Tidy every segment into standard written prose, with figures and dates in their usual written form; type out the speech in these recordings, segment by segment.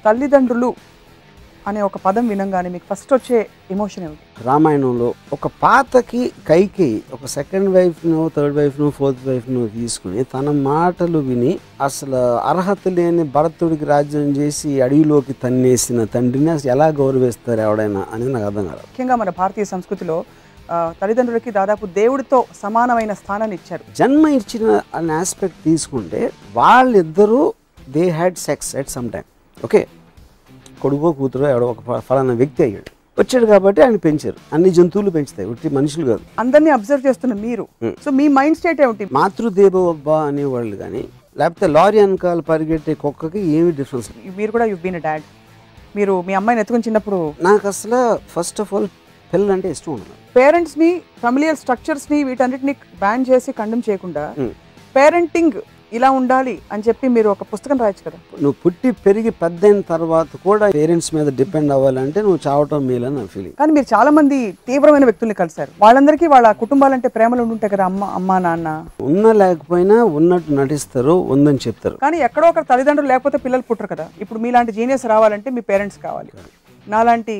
తల్లిదండ్రులు అనే ఒక పదం వినంగానే మీకు ఫస్ట్ వచ్చే ఎమోషన్ ఏమిటి? రామాయణంలో ఒక పాతకి కైకేయి ఒక సెకండ్ వైఫ్ను, థర్డ్ వైఫ్ను, ఫోర్త్ వైఫ్ను తీసుకుని తన మాటలు విని అసలు అర్హత లేని భరతుడికి రాజ్యం చేసి అడవిలోకి తన్నేసిన తండ్రిని అసలు ఎలా గౌరవిస్తారు ఎవడైనా అనేది నాకు అర్థం కాదు. ముఖ్యంగా మన భారతీయ సంస్కృతిలో తల్లిదండ్రులకి దాదాపు దేవుడితో సమానమైన స్థానాన్ని ఇచ్చారు. జన్మ ఇచ్చిన అనే ఆస్పెక్ట్ తీసుకుంటే వాళ్ళిద్దరూ they had sex at some time. Okay, కొడుకో కూతురో ఎవడో ఒక ఫలానా వ్యక్తి అయ్యాడు, వచ్చాడు కాబట్టి ఆయన పెంచారు. అన్ని జంతువులు పెంచుతాయి, ఒట్టి మనుషులు కాదు. అందరినీ అబ్జర్వ్ చేస్తున్న మీరు, సో మీ మైండ్ స్టేట్ ఏమిటి? మాతృదేవోభవ అనేవాళ్ళు కానీ లేకపోతే లారీ వెనకాల పరిగెట్టే కుక్కకి ఏమి డిఫరెన్స్? మీరు కూడా యు బీన్ ఎ డాడ్. మీరు మీ అమ్మాయిని ఎత్తుకుని చిన్నప్పుడు నాకు అసలు ఫస్ట్ ఆఫ్ ఆల్ పిల్లలంటే ఇష్టం ఉండదు. పేరెంట్స్ని, ఫెమిలియల్ స్ట్రక్చర్స్ని వీటన్నిటిని బ్యాన్ చేసి కండెమ్ చేయకుండా పేరెంటింగ్ ఇలా ఉండాలి అని చెప్పి మీరు ఒక పుస్తకం రాయొచ్చు కదా. నువ్వు పుట్టి పెరిగి పెద్దయిన తర్వాత కూడా పేరెంట్స్ మీద డిపెండ్ అవ్వాలంటే నువ్వు చావటం మేలని నా ఫీలింగ్. కానీ మీరు చాలా మంది తీవ్రమైన వ్యక్తుల్ని కలిశారు, వాళ్ళందరికీ వాళ్ళ కుటుంబాలంటే ప్రేమలు ఉంటుంటాయి కదా, అమ్మ నాన్న. ఉన్నా లేకపోయినా ఉన్నట్టు నటిస్తారు, ఉందని చెప్తారు. కానీ ఎక్కడో ఒక తల్లిదండ్రులు లేకపోతే పిల్లలు పుట్టరు కదా. ఇప్పుడు మీలాంటి జీనియస్ రావాలంటే మీ పేరెంట్స్ కావాలి, నాలాంటి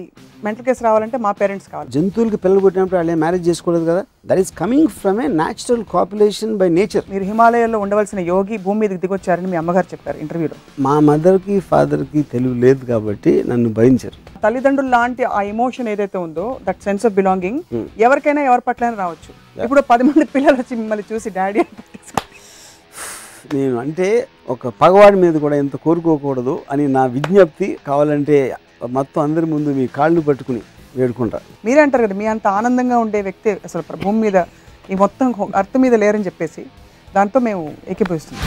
మెంటల్ కేసు రావాలంటే మా పేరెంట్స్ కావాలి. జంతువులకి పిల్లలు పుట్టినప్పుడు వాళ్ళే మ్యారేజ్ చేసుకోలేదు కదా. That is coming from a natural copulation by nature. మీరు హిమాలయాల్లో ఉండవలసిన యోగి భూమి మీదకి దిగొచ్చారని మీ అమ్మగారు చెప్పారు ఇంటర్వ్యూలో. మా మదర్కి ఫాదర్కి తెలివి లేదు కాబట్టి నన్ను భరించారు. తల్లిదండ్రులు లాంటి ఆ ఎమోషన్ ఏదైతే ఉందో, దట్ సెన్స్ ఆఫ్ బిలాంగింగ్ ఎవరికైనా ఎవరి పట్లైనా రావచ్చు. ఇప్పుడు 10 మంది పిల్లలు వచ్చి మిమ్మల్ని చూసి డాడీ నేను అంటే ఒక పగవాడి మీద కూడా ఎంత కోరుకోకూడదు అని నా విజ్ఞప్తి. కావాలంటే మొత్తం అందరి ముందు మీ కాళ్ళు పట్టుకుని వేడుకుంటా. మీరే అంటారు కదా, మీ అంత ఆనందంగా ఉండే వ్యక్తి అసలు భూమి మీద ఈ మొత్తం అర్థం మీద లేరని చెప్పేసి దాంతో మేము ఏకీభవిస్తున్నాం.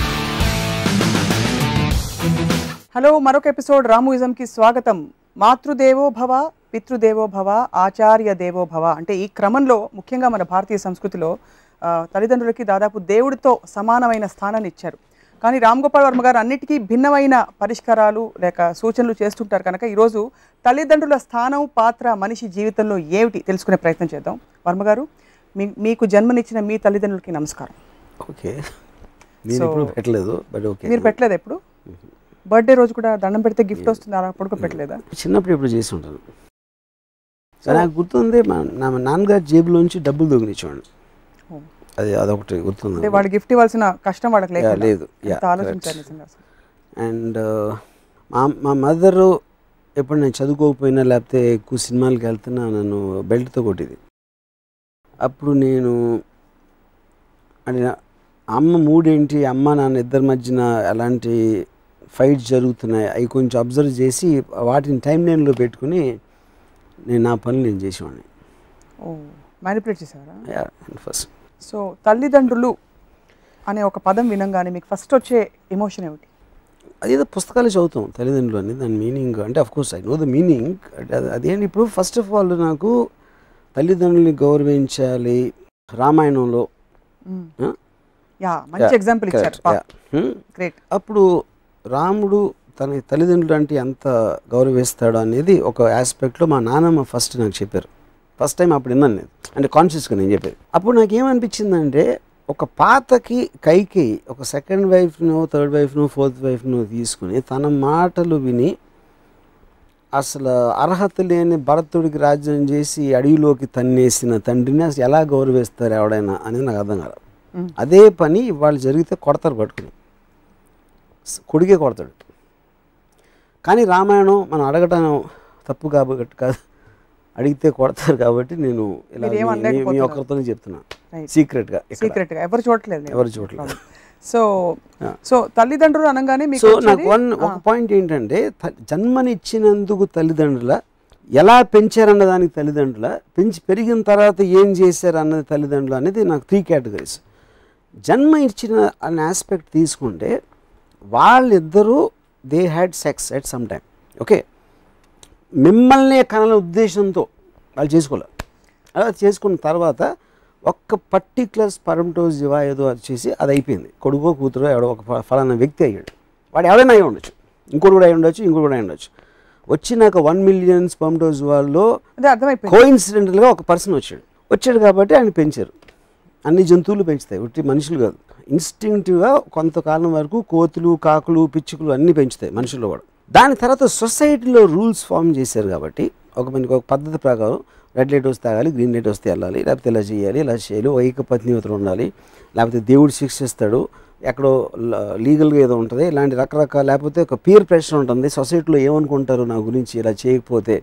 హలో, మరొక ఎపిసోడ్ రామూయిజంకి స్వాగతం. మాతృదేవో భవ, పితృదేవో భవ, ఆచార్య దేవో భవ. అంటే ఈ క్రమంలో ముఖ్యంగా మన భారతీయ సంస్కృతిలో తల్లిదండ్రులకి దాదాపు దేవుడితో సమానమైన స్థానాన్ని ఇచ్చారు. కానీ రామ్ గోపాల్ వర్మ గారు అన్నిటికీ భిన్నమైన పరిష్కారాలు లేక సూచనలు చేస్తుంటారు కనుక ఈరోజు తల్లిదండ్రుల స్థానం, పాత్ర మనిషి జీవితంలో ఏమిటి తెలుసుకునే ప్రయత్నం చేద్దాం. వర్మ గారు, మీకు జన్మనిచ్చిన మీ తల్లిదండ్రులకి నమస్కారం. ఓకే, నేను ఎప్పుడు పెట్టలేదు, బట్ ఓకే. మీరు పెట్టలేదు ఎప్పుడు? బర్త్డే రోజు కూడా దండం పెడితే గిఫ్ట్ వస్తుంది, అలా అప్పుడు పెట్టలేదా? చిన్నప్పుడు ఎప్పుడు చేసి ఉంటాను. నాకు గుర్తుంది, నా నాన్నగారు జేబులోంచి డబ్బులు దొంగిలించేవాడు. అదొకటి గుర్తుంది. వాడు గిఫ్ట్ ఇవ్వాల్సిన కష్టం వాళ్ళకి లేదు. అండ్ మా మదరు ఎప్పుడు నేను చదువుకోకపోయినా లేకపోతే ఎక్కువ సినిమాలకి వెళ్తున్నా నన్ను బెల్ట్తో కొట్టేది. అప్పుడు నేను అంటే అమ్మ మూడేంటి, అమ్మ నాన్న ఇద్దరి మధ్యన ఎలాంటి ఫైట్స్ జరుగుతున్నాయి అవి కొంచెం అబ్జర్వ్ చేసి వాటిని టైం లైన్లో పెట్టుకుని నేను నా పనులు నేను చేసేవాడిని. మ్యానిపులేట్ చేసేవారా? ఫస్ట్. సో తల్లిదండ్రులు అనే ఒక పదం వినంగానే మీకు ఫస్ట్ వచ్చే ఎమోషన్ ఏమిటి? అదేదో పుస్తకాలు చదువుతాం తల్లిదండ్రులు అని, దాని మీనింగ్ అంటే of course I know the meaning. అదేంటి ఇప్పుడు ఫస్ట్ ఆఫ్ ఆల్ నాకు తల్లిదండ్రులని గౌరవించాలి. రామాయణంలో మంచి ఎగ్జాంపుల్ ఇచ్చారు. గ్రేట్. అప్పుడు రాముడు తన తల్లిదండ్రులు అంటే ఎంత గౌరవిస్తాడు అనేది ఒక ఆస్పెక్ట్లో మా నాన్నమ్మ ఫస్ట్ నాకు చెప్పారు. ఫస్ట్ టైం అప్పుడు విన్నాను నేను, అంటే కాన్షియస్గా నేను చెప్పేది. అప్పుడు నాకేమనిపించిందంటే ఒక పాతకి కైకేయి ఒక సెకండ్ వైఫ్ను, థర్డ్ వైఫ్ను, ఫోర్త్ వైఫ్ను తీసుకుని తన మాటలు విని అసలు అర్హత లేని భరతుడికి రాజ్యం చేసి అడవిలోకి తన్నేసిన తండ్రిని అసలు ఎలా గౌరవిస్తారు ఎవడైనా అనేది నాకు అర్థం కాదు. అదే పని ఇవాళ జరిగితే కొడతారు, పట్టుకుని కొడుకే కొడతాడు. కానీ రామాయణం మనం అడగటం తప్పు కాబట్టి కాదు, అడిగితే కొడతారు కాబట్టి నేను ఇలా మీ ఒక్కరితోనే చెప్తున్నా సీక్రెట్గా. ఎవరు చూడట్లేదు. సో తల్లిదండ్రులు అనగానే సో నాకు ఒక పాయింట్ ఏంటంటే జన్మనిచ్చినందుకు తల్లిదండ్రుల ఎలా పెంచారన్న దానికి తల్లిదండ్రుల, పెరిగిన తర్వాత ఏం చేశారు అన్నది తల్లిదండ్రులు అనేది నాకు 3 కేటగిరీస్. జన్మ ఇచ్చిన అనే ఆస్పెక్ట్ తీసుకుంటే వాళ్ళిద్దరూ they had sex at some time. Okay, మిమ్మల్నే కనాల ఉద్దేశంతో వాళ్ళు చేసుకోలేదు. అలా చేసుకున్న తర్వాత ఒక్క పర్టిక్యులర్ స్పర్మటోజోవా ఏదో వచ్చేసి అది అయిపోయింది. కొడుకో కూతురో ఎవడో ఒక ఫలానా వ్యక్తి అయ్యాడు. వాడు ఎవరైనా అయి ఉండొచ్చు, ఇంకోటి కూడా అయి ఉండొచ్చు, ఇంకోటి కూడా అయి ఉండొచ్చు. వచ్చినాక 1 మిలియన్ స్పర్మటోజోవాల్లో కోఇన్సిడెంటల్గా ఒక పర్సన్ వచ్చాడు కాబట్టి ఆయన పెంచారు. అన్ని జంతువులు పెంచుతాయి, ఒట్టి మనుషులు కాదు. ఇన్స్టింక్టివ్గా కొంతకాలం వరకు కోతులు, కాకులు, పిచ్చుకలు అన్నీ పెంచుతాయి మనుషుల్లో కూడా. దాని తర్వాత సొసైటీలో రూల్స్ ఫామ్ చేశారు కాబట్టి మనకి ఒక పద్ధతి ప్రకారం రెడ్ లైట్ వస్తే తాగాలి, గ్రీన్ లైట్ వస్తే వెళ్ళాలి, లేకపోతే ఇలా చేయాలి, ఇలా చేయాలి, ఏకపత్నివతలు ఉండాలి, లేకపోతే దేవుడు శిక్షిస్తాడు, ఎక్కడో లీగల్గా ఏదో ఉంటుంది, ఇలాంటి రకరకాల, లేకపోతే ఒక పీర్ ప్రెషర్ ఉంటుంది, సొసైటీలో ఏమనుకుంటారు నా గురించి ఇలా చేయకపోతే,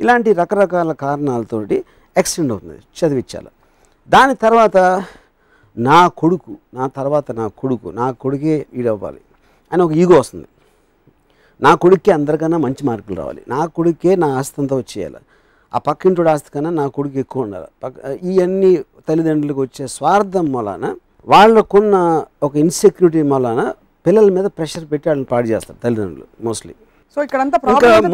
ఇలాంటి రకరకాల కారణాలతోటి ఎక్స్టెండ్ అవుతుంది, చదివించాలి. దాని తర్వాత నా కొడుకే ఈడవ్వాలి అని ఒక ఈగో వస్తుంది. నా కొడుక్కే అందరికన్నా మంచి మార్కులు రావాలి, నా కొడుక్కే నా ఆస్తి అంతా వచ్చేయాలి, ఆ పక్కింటి ఆస్తి కన్నా నా కొడుకు ఎక్కువ ఉండాలి. ఇవన్నీ తల్లిదండ్రులకు వచ్చే స్వార్థం మూలాన, వాళ్ళకున్న ఒక ఇన్సెక్యూరిటీ మూలాన పిల్లల మీద ప్రెషర్ పెట్టి వాళ్ళని పాడు చేస్తారు తల్లిదండ్రులు మోస్ట్లీ. సో ఇక్కడ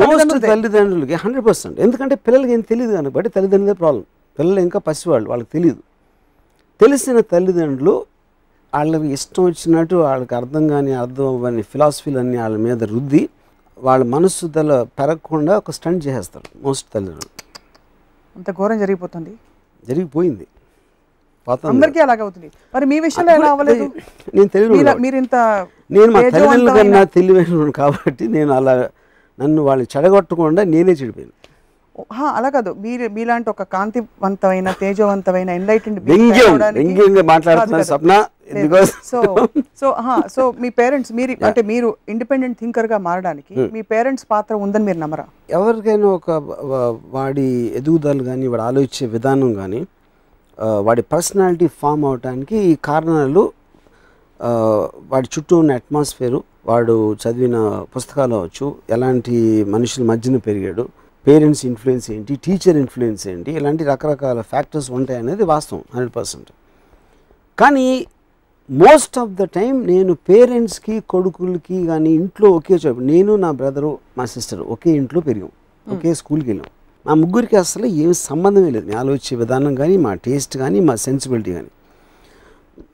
మోస్ట్ తల్లిదండ్రులకి 100%. ఎందుకంటే పిల్లలకి ఏం తెలియదు కాబట్టి తల్లిదండ్రులే ప్రాబ్లం. పిల్లలు ఇంకా పసివాళ్ళు, వాళ్ళకి తెలియదు. తెలిసిన తల్లిదండ్రులు వాళ్ళకి ఇష్టం వచ్చినట్టు, వాళ్ళకి అర్థం అవ్వని ఫిలాసఫీలన్నీ వాళ్ళ మీద రుద్ది వాళ్ళ మనస్సు పెరగకుండా ఒక స్టంట్ చేసేస్తారు మోస్ట్ తల్లిదండ్రులు. అంత ఘోరం జరిగిపోయింది, అందరికీ అలాగవుతుంది. మరి మీ విషయంలో ఎలా అవ్వలేదు? నేను మా తల్లిదండ్రుల కన్నా తెలివైన కాబట్టి నన్ను వాళ్ళు చెడగొట్టకుండా నేనే చెడిపోయాను. అలా కాదు, మీలాంటి ఒక కాంతివంతమైన, తేజవంతమైన, ఎన్లైటెండ్ సో మీ పేరెంట్స్ మీరు ఇండిపెండెంట్ థింకర్ గా మారడానికి మీ పేరెంట్స్ పాత్ర ఉందని మీరు నమ్మరా? ఎవరికైనా ఒక వాడి ఎదుగుదల కానీ, వాడి ఆలోచించే విధానం కానీ, వాడి పర్సనాలిటీ ఫామ్ అవడానికి ఈ కారణాలు వాడి చుట్టూ ఉన్న అట్మాస్ఫియరు, వాడు చదివిన పుస్తకాలు అవచ్చు, ఎలాంటి మనుషుల మధ్యన పెరిగాడు, పేరెంట్స్ ఇన్ఫ్లుయెన్స్ ఏంటి, టీచర్ ఇన్ఫ్లుయెన్స్ ఏంటి, ఇలాంటి రకరకాల ఫ్యాక్టర్స్ ఉంటాయి అనేది వాస్తవం 100%. కానీ మోస్ట్ ఆఫ్ ద టైం నేను పేరెంట్స్కి, కొడుకులకి కానీ ఇంట్లో ఒకే చోటు, నేను నా బ్రదరు మా సిస్టర్ ఒకే ఇంట్లో పెరిగాం, ఒకే స్కూల్కి వెళ్ళాం. మా ముగ్గురికి అసలు ఏమి సంబంధమే లేదు. మీ ఆలోచించే విధానం కానీ, మా టేస్ట్ కానీ, మా సెన్సిబిలిటీ కానీ.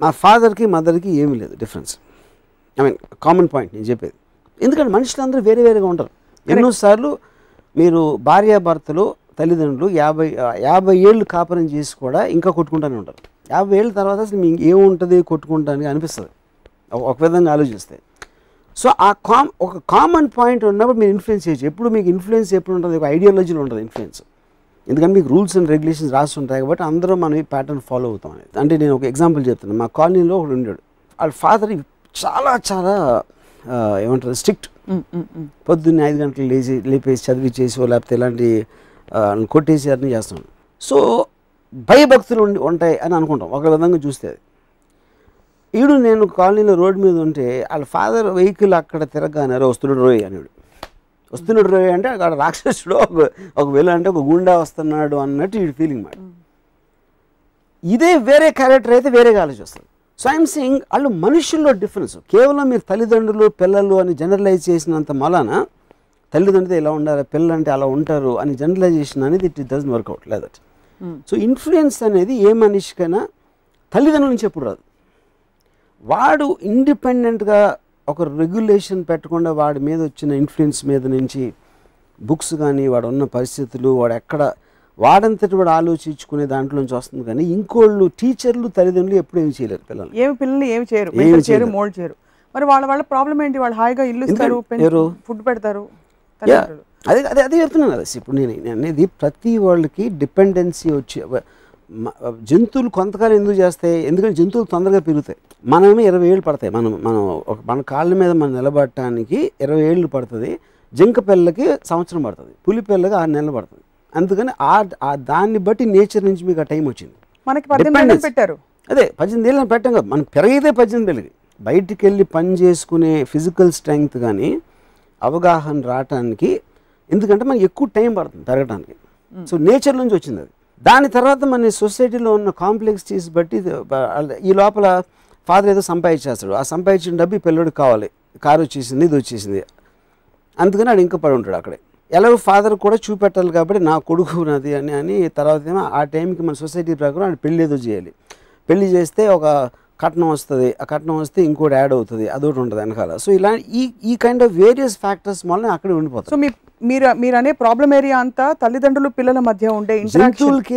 మా ఫాదర్కి మదర్కి ఏమీ లేదు డిఫరెన్స్. కామన్ పాయింట్ నేను చెప్పేది. ఎందుకంటే మనుషులందరూ వేరే వేరేగా ఉంటారు. ఎన్నోసార్లు మీరు భార్యాభర్తలు, తల్లిదండ్రులు 50 ఏళ్ళు కాపురం చేసి కూడా ఇంకా కొట్టుకుంటూనే ఉంటారు. 50 ఏళ్ళ తర్వాత అసలు మీకు ఏముంటుంది కొట్టుకుంటానికి అనిపిస్తుంది ఒక విధంగా ఆలోచిస్తే. సో ఒక కామన్ పాయింట్ ఉన్నప్పుడు మీరు ఇన్ఫ్లుయెన్స్ చేయొచ్చు. ఎప్పుడు మీకు ఇన్ఫ్లుయెన్స్ ఎప్పుడు ఉంటుంది? ఒక ఐడియాలజీలో ఉంటుంది ఇన్ఫ్లుయెన్స్. ఎందుకంటే మీకు రూల్స్ అండ్ రెగ్యులేషన్స్ రాసి ఉంటాయి కాబట్టి అందరూ మనం ఈ ప్యాటర్న్ ఫాలో అవుతాం అనేది. అంటే నేను ఒక ఎగ్జాంపుల్ చెప్తున్నాను. మా కాలనీలో ఒకడు ఉన్నాడు, వాళ్ళ ఫాదర్ చాలా చాలా ఏమంటారు స్ట్రిక్ట్. పొద్దున్నే 5 గంటలు లేపేసి చదివించేసి లేకపోతే ఇలాంటి కొట్టేసి అన్నీ చేస్తాం. సో భయభక్తులు ఉంటాయి అని అనుకుంటాం ఒక విధంగా చూస్తే. నేను కాలనీలో రోడ్డు మీద ఉంటే వాళ్ళ ఫాదర్ వెహికల్ అక్కడ తిరగగానే వస్తున్నాడు రోయ్ అనేవాడు. వస్తున్నాడు రోయ్ అంటే అక్కడ రాక్షసుడు, ఒక వెళ్ళ అంటే ఒక గుండా వస్తున్నాడు అన్నట్టు వీడి ఫీలింగ్ మాట. ఇదే వేరే క్యారెక్టర్ అయితే వేరేగా ఆలోచిస్తారు. సో ఐఎమ్ సెయింగ్ వాళ్ళు మనుషుల్లో డిఫరెన్స్. కేవలం మీరు తల్లిదండ్రులు పిల్లలు అని జనరలైజ్ చేసినంత మలాన తల్లిదండ్రులు ఇలా ఉండాలి, పిల్లలు అంటే అలా ఉంటారు అని జనరలైజేషన్ అనేది ఇట్ డజంట్ వర్కౌట్ లేదట్. సో ఇన్ఫ్లుయెన్స్ అనేది ఏ మనిషికైనా తల్లిదండ్రుల నుంచి ఎప్పుడు రాదు. వాడు ఇండిపెండెంట్గా ఒక రెగ్యులేషన్ పెట్టకుండా వాడి మీద వచ్చిన ఇన్ఫ్లుయెన్స్ మీద నుంచి బుక్స్ కానీ, వాడు ఉన్న పరిస్థితులు, వాడంతటి వాడు ఆలోచించుకునే దాంట్లోంచి వస్తుంది. కానీ ఇంకోళ్ళు టీచర్లు, తల్లిదండ్రులు ఎప్పుడు ఏమి చేయలేరు పిల్లలు. పిల్లల్ని ఏమి చేయరు, మోల్డ్ చేయరు. మరి వాళ్ళ ప్రాబ్లం ఏంటి? వాళ్ళు హాయిగా ఇల్లు ఇస్తారు, ఫుడ్ పెడతారు. అదే చెప్తున్నాను కదా. ఇప్పుడు నేను అనేది ప్రతి వాళ్ళకి డిపెండెన్సీ వచ్చి జంతువులు కొంతకాలం ఎందుకు చేస్తాయి? ఎందుకంటే జంతువులు తొందరగా పెరుగుతాయి. మనమే 20 ఏళ్ళు పడతాయి. మన కాళ్ళ మీద మనం నిలబడటానికి 20 ఏళ్ళు పడుతుంది. జింక పిల్లకి సంవత్సరం పడుతుంది, పులి పిల్లకి 6 నెలలు పడుతుంది. అందుకని దాన్ని బట్టి నేచర్ నుంచి మీకు ఆ టైం వచ్చింది. మనకి 18 ఏళ్ళు పెట్టారు. అదే 18 ఏళ్ళు పెట్టాం కదా. మనం పెరిగితే 18 ఏళ్ళకి బయటికి వెళ్ళి పని చేసుకునే ఫిజికల్ స్ట్రెంగ్త్ కానీ అవగాహన రావటానికి, ఎందుకంటే మనకి ఎక్కువ టైం పడుతుంది పెరగడానికి. సో నేచర్ నుంచి వచ్చింది అది. దాని తర్వాత మన సొసైటీలో ఉన్న కాంప్లెక్సిటీస్ బట్టి ఈ లోపల ఫాదర్ ఏదో సంపాదించేస్తాడు. ఆ సంపాదించిన డబ్బు పిల్లడికి కావాలి, కారు వచ్చేసింది, ఇది వచ్చేసింది, అందుకని వాడు ఇంకా పడి ఉంటాడు అక్కడే. ఎలాగో ఫాదర్ కూడా చూపెట్టాలి కాబట్టి నా కొడుకు నాది అని తర్వాత ఏమో ఆ టైంకి మన సొసైటీ ప్రకారం వాడు పెళ్ళి ఏదో చేయాలి. పెళ్లి చేస్తే ఒక కట్నం వస్తుంది, ఆ కట్నం వస్తే ఇంకోటి యాడ్ అవుతుంది, అదొకటి ఉంటుంది వెనకాల. సో ఇలా ఈ కైండ్ ఆఫ్ వేరియస్ ఫ్యాక్టర్స్ వల్ల అక్కడే ఉండిపోతుంది. సో మీ మీరు అనే ప్రాబ్లం ఏరియా అంతా తల్లిదండ్రులు పిల్లల మధ్య ఉండే జంతువులకి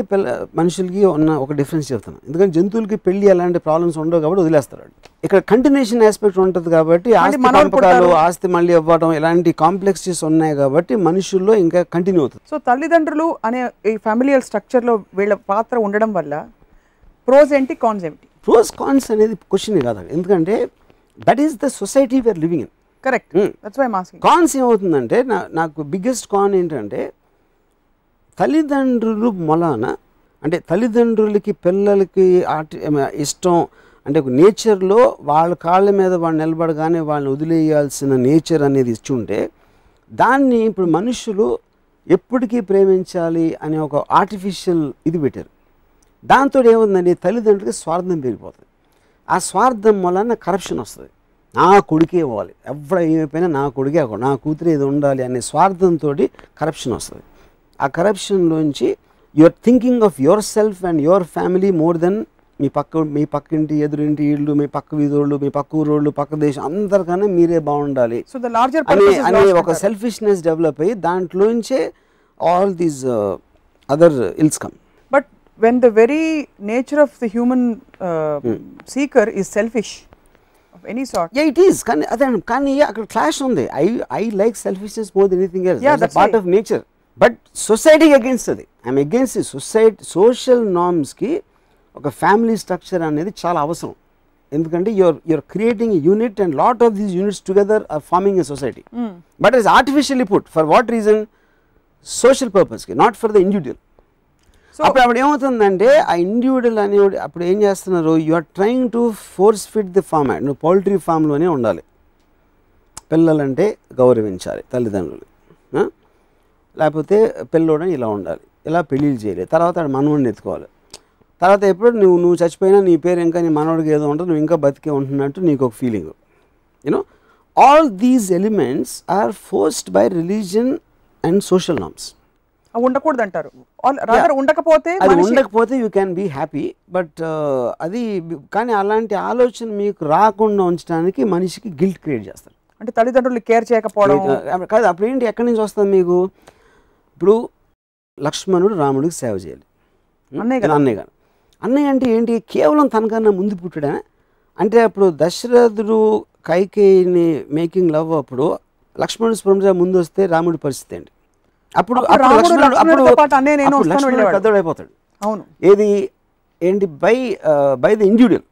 మనుషులకి ఉన్న ఒక డిఫరెన్స్ చెప్తాను. ఎందుకంటే జంతువులకి పెళ్లి అలాంటి ప్రాబ్లమ్స్ ఉండవు కాబట్టి వదిలేస్తారు. ఇక్కడ కంటిన్యూషన్ ఆస్పెక్ట్ ఉంటుంది కాబట్టి ఆస్తి మళ్ళీ ఇవ్వడం ఇలాంటి కాంప్లెక్సిటీస్ ఉన్నాయి కాబట్టి మనుషుల్లో ఇంకా కంటిన్యూ అవుతుంది. సో తల్లిదండ్రులు అనే ఈ ఫ్యామిలియల్ స్ట్రక్చర్లో వీళ్ళ పాత్ర ఉండడం వల్ల ప్రోస్ ఏంటి, కాన్స్ ఏంటి? ప్రోస్ కాన్స్ అనేది క్వశ్చన్ కాదు, ఎందుకంటే that is the society we're living in. Correct, that's why I am asking. కాన్స్ ఏమవుతుందంటే నాకు బిగ్గెస్ట్ కాన్ ఏంటంటే తల్లిదండ్రులు మొలాన, అంటే తల్లిదండ్రులకి పిల్లలకి ఇష్టం అంటే ఒక నేచర్లో వాళ్ళ కాళ్ళ మీద వాళ్ళు నిలబడగానే వాళ్ళని వదిలేయాల్సిన నేచర్ అనేది ఇచ్చి ఉంటే దాన్ని ఇప్పుడు మనుషులు ఎప్పటికీ ప్రేమించాలి అనే ఒక ఆర్టిఫిషియల్ ఇది పెట్టారు. దాంతో ఏముందండి, తల్లిదండ్రులకి స్వార్థం పెరిగిపోతుంది. ఆ స్వార్థం వలన కరప్షన్ వస్తుంది. నా కొడుకే ఇవ్వాలి, ఎవడ ఏమైపోయినా నా కొడుకే అవ్వాలి, నా కూతురు ఏది ఉండాలి అనే స్వార్థంతో కరప్షన్ వస్తుంది. ఆ కరప్షన్లోంచి you're thinking of yourself and your family more than మీ పక్కింటి ఎదురింటి ఇళ్ళు, మీ పక్క వీధోళ్ళు, మీ పక్క ఊరోళ్ళు, పక్క దేశం అందరికన్నా మీరే బాగుండాలి అనే ఒక సెల్ఫిష్నెస్ డెవలప్ అయ్యి దాంట్లోంచే all these other ills come. But when the very nature of the human seeker is selfish of any sort. Yeah, it is. కానీ అక్కడ క్లాష్ ఉంది. I like selfishness more than anything else. Yeah, that's a part of nature. But society against అది. I'm against it. Social norms కి ఒక family structure అనేది చాలా అవసరం. ఎందుకంటే you're creating a unit and lot of these units together are forming a society. But it's artificially put. For what reason? Social purpose కి, not for the individual. అప్పుడు ఏమవుతుందంటే ఆ ఇండివిజువల్ అనేవాడు అప్పుడు ఏం చేస్తున్నారు, you are trying to force fit the format. నువ్వు poultry ఫామ్లోనే ఉండాలి, పిల్లలంటే గౌరవించాలి తల్లిదండ్రులు, లేకపోతే పిల్లోడని ఇలా ఉండాలి, ఇలా పెళ్ళిళ్ళు చేయలేదు, తర్వాత మనవడిని ఎత్తుకోవాలి, తర్వాత ఎప్పుడు నువ్వు చచ్చిపోయినా నీ పేరు ఇంకా నీ మనవడికి ఏదో ఉంటుంది, నువ్వు ఇంకా బతికే ఉంటున్నట్టు నీకు ఒక feeling. You know all these elements are forced by religion and social norms. ఉండకూడదు అంటారు. ఉండకపోతే you can be happy. But అది కానీ అలాంటి ఆలోచన మీకు రాకుండా ఉంచడానికి మనిషికి గిల్ట్ క్రియేట్ చేస్తారు. అంటే తల్లిదండ్రులు కేర్ చేయకపోవడం కాదు. అప్పుడు ఏంటి, ఎక్కడి నుంచి వస్తుంది మీకు? ఇప్పుడు లక్ష్మణుడు రాముడికి సేవ చేయాలి, అన్నయ్య అంటే ఏంటి, కేవలం తనకన్నా ముందు పుట్టాడా అంటే? అప్పుడు దశరథుడు కైకేయిని మేకింగ్ లవ్ అప్పుడు లక్ష్మణుడు స్పృహ ముందు వస్తే రాముడి పరిస్థితి ఏంటి? అప్పుడు పెద్దోడు అయిపోతాడు. ఏది ఏంటి బై ది ఇండివిజువల్.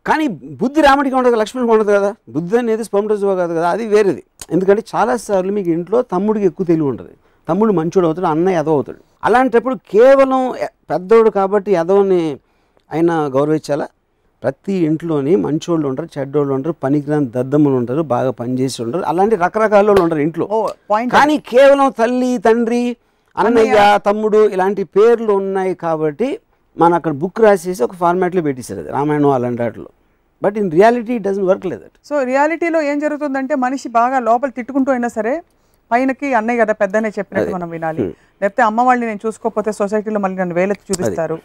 కానీ బుద్ధి రాముడికి ఉండదు, లక్ష్మణుడికి ఉండదు కదా. బుద్ధి అనేది స్పర్మటోజోవా కాదు కదా, అది వేరేది. ఎందుకంటే చాలాసార్లు మీకు ఇంట్లో తమ్ముడికి ఎక్కువ తెలివి ఉంటుంది, తమ్ముడు మంచోడు అవుతాడు, అన్నయ్య ఎదవ అవుతాడు. అలాంటప్పుడు కేవలం పెద్దోడు కాబట్టి ఎదవని అయినా గౌరవించాలా? ప్రతి ఇంట్లోని మంచోళ్ళు ఉంటారు, చెడ్డోళ్ళు ఉంటారు, పనికిరాని దద్దమ్మలు ఉంటారు, బాగా పనిచేసి ఉంటారు, అలాంటి రకరకాల వాళ్ళు ఉంటారు ఇంట్లో. కానీ కేవలం తల్లి, తండ్రి, అన్నయ్య, తమ్ముడు ఇలాంటి పేర్లు ఉన్నాయి కాబట్టి మనం అక్కడ బుక్ రాసేసి ఒక ఫార్మాట్లో పెట్టేశారు, అది రామాయణం అలాంటి వాటిలో. But in reality it doesn't work లేదు. సో రియాలిటీలో ఏం జరుగుతుందంటే మనిషి బాగా లోపల తిట్టుకుంటూ అయినా సరే పైనకి అన్నయ్య కదా పెద్దనే చెప్పినట్టు మనం వినాలి. లేకపోతే అమ్మ వాళ్ళని నేను చూసుకోకపోతే సొసైటీలో మళ్ళీ నన్ను వేలెత్తి చూపిస్తారు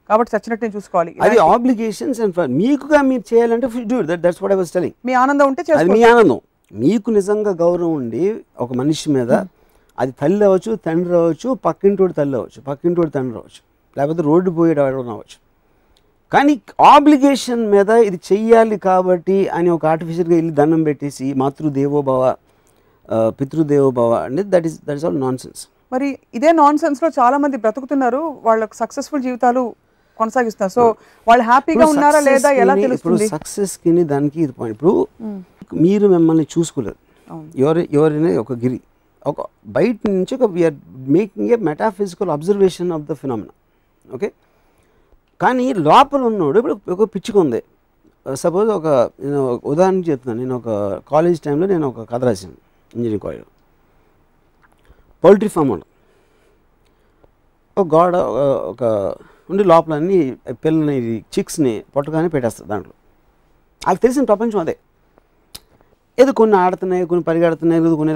కాబట్టి చచ్చినట్టు నేను చూసుకోవాలి. అది ఆబ్లిగేషన్స్ అండ్ మీకుగా మీరు చేయాలంటే do it. That's what I was telling. మీ ఆనందం ఉంటే అది మీ ఆనందం. మీకు నిజంగా గౌరవం ఉండి ఒక మనిషి మీద, అది తల్లి అవ్వచ్చు, తండ్రి అవ్వచ్చు, పక్కింటోడు తల్లి అవ్వచ్చు, పక్కింటోడు తండ్రి అవ్వచ్చు, లేకపోతే రోడ్డు పోయేడు అవ్వచ్చు. కానీ ఆబ్లిగేషన్ మీద ఇది చెయ్యాలి కాబట్టి అని ఒక ఆర్టిఫిషియల్గా వెళ్ళి దండం పెట్టేసి మాతృదేవోభవ, పితృదేవోభవ అంటే that is all non sense. మరి ఇదే నాన్ సెన్స్లో చాలా మంది బ్రతుకుతున్నారు, వాళ్ళకి సక్సెస్ఫుల్ జీవితాలు కొనసాగిస్తారు. సో వాళ్ళు హ్యాపీగా ఉన్నారా లేదా ఎలా తెలుస్తుంది? సక్సెస్కి దానికి ఇది పాయింట్. ఇప్పుడు మీరు మిమ్మల్ని చూసుకోలేదు, ఎవరైనా ఒక గిరి, ఒక బయట నుంచి ఒక we're making a metaphysical observation of the phenomena. Okay, కానీ లోపల ఉన్నోడు ఇప్పుడు ఒక పిచ్చుక ఉంది. సపోజ్ నేను ఉదాహరణకి చెప్తున్నాను. నేను ఒక కాలేజ్ టైంలో నేను ఒక కథ రాశాను ఇంజనీరింగ్ కాలేజ్. పౌల్ట్రీ ఫామ్ ఉంది, ఒక గోడ ఒక ఉండి లోపల అన్ని పిల్లల్ని చిక్స్ని పట్టుకొని పెట్టేస్తారు దాంట్లో. వాళ్ళకి తెలిసిన ప్రపంచం అదే. ఏదో కొన్ని ఆడుతున్నాయి, కొన్ని పరిగెడుతున్నాయి, కొన్ని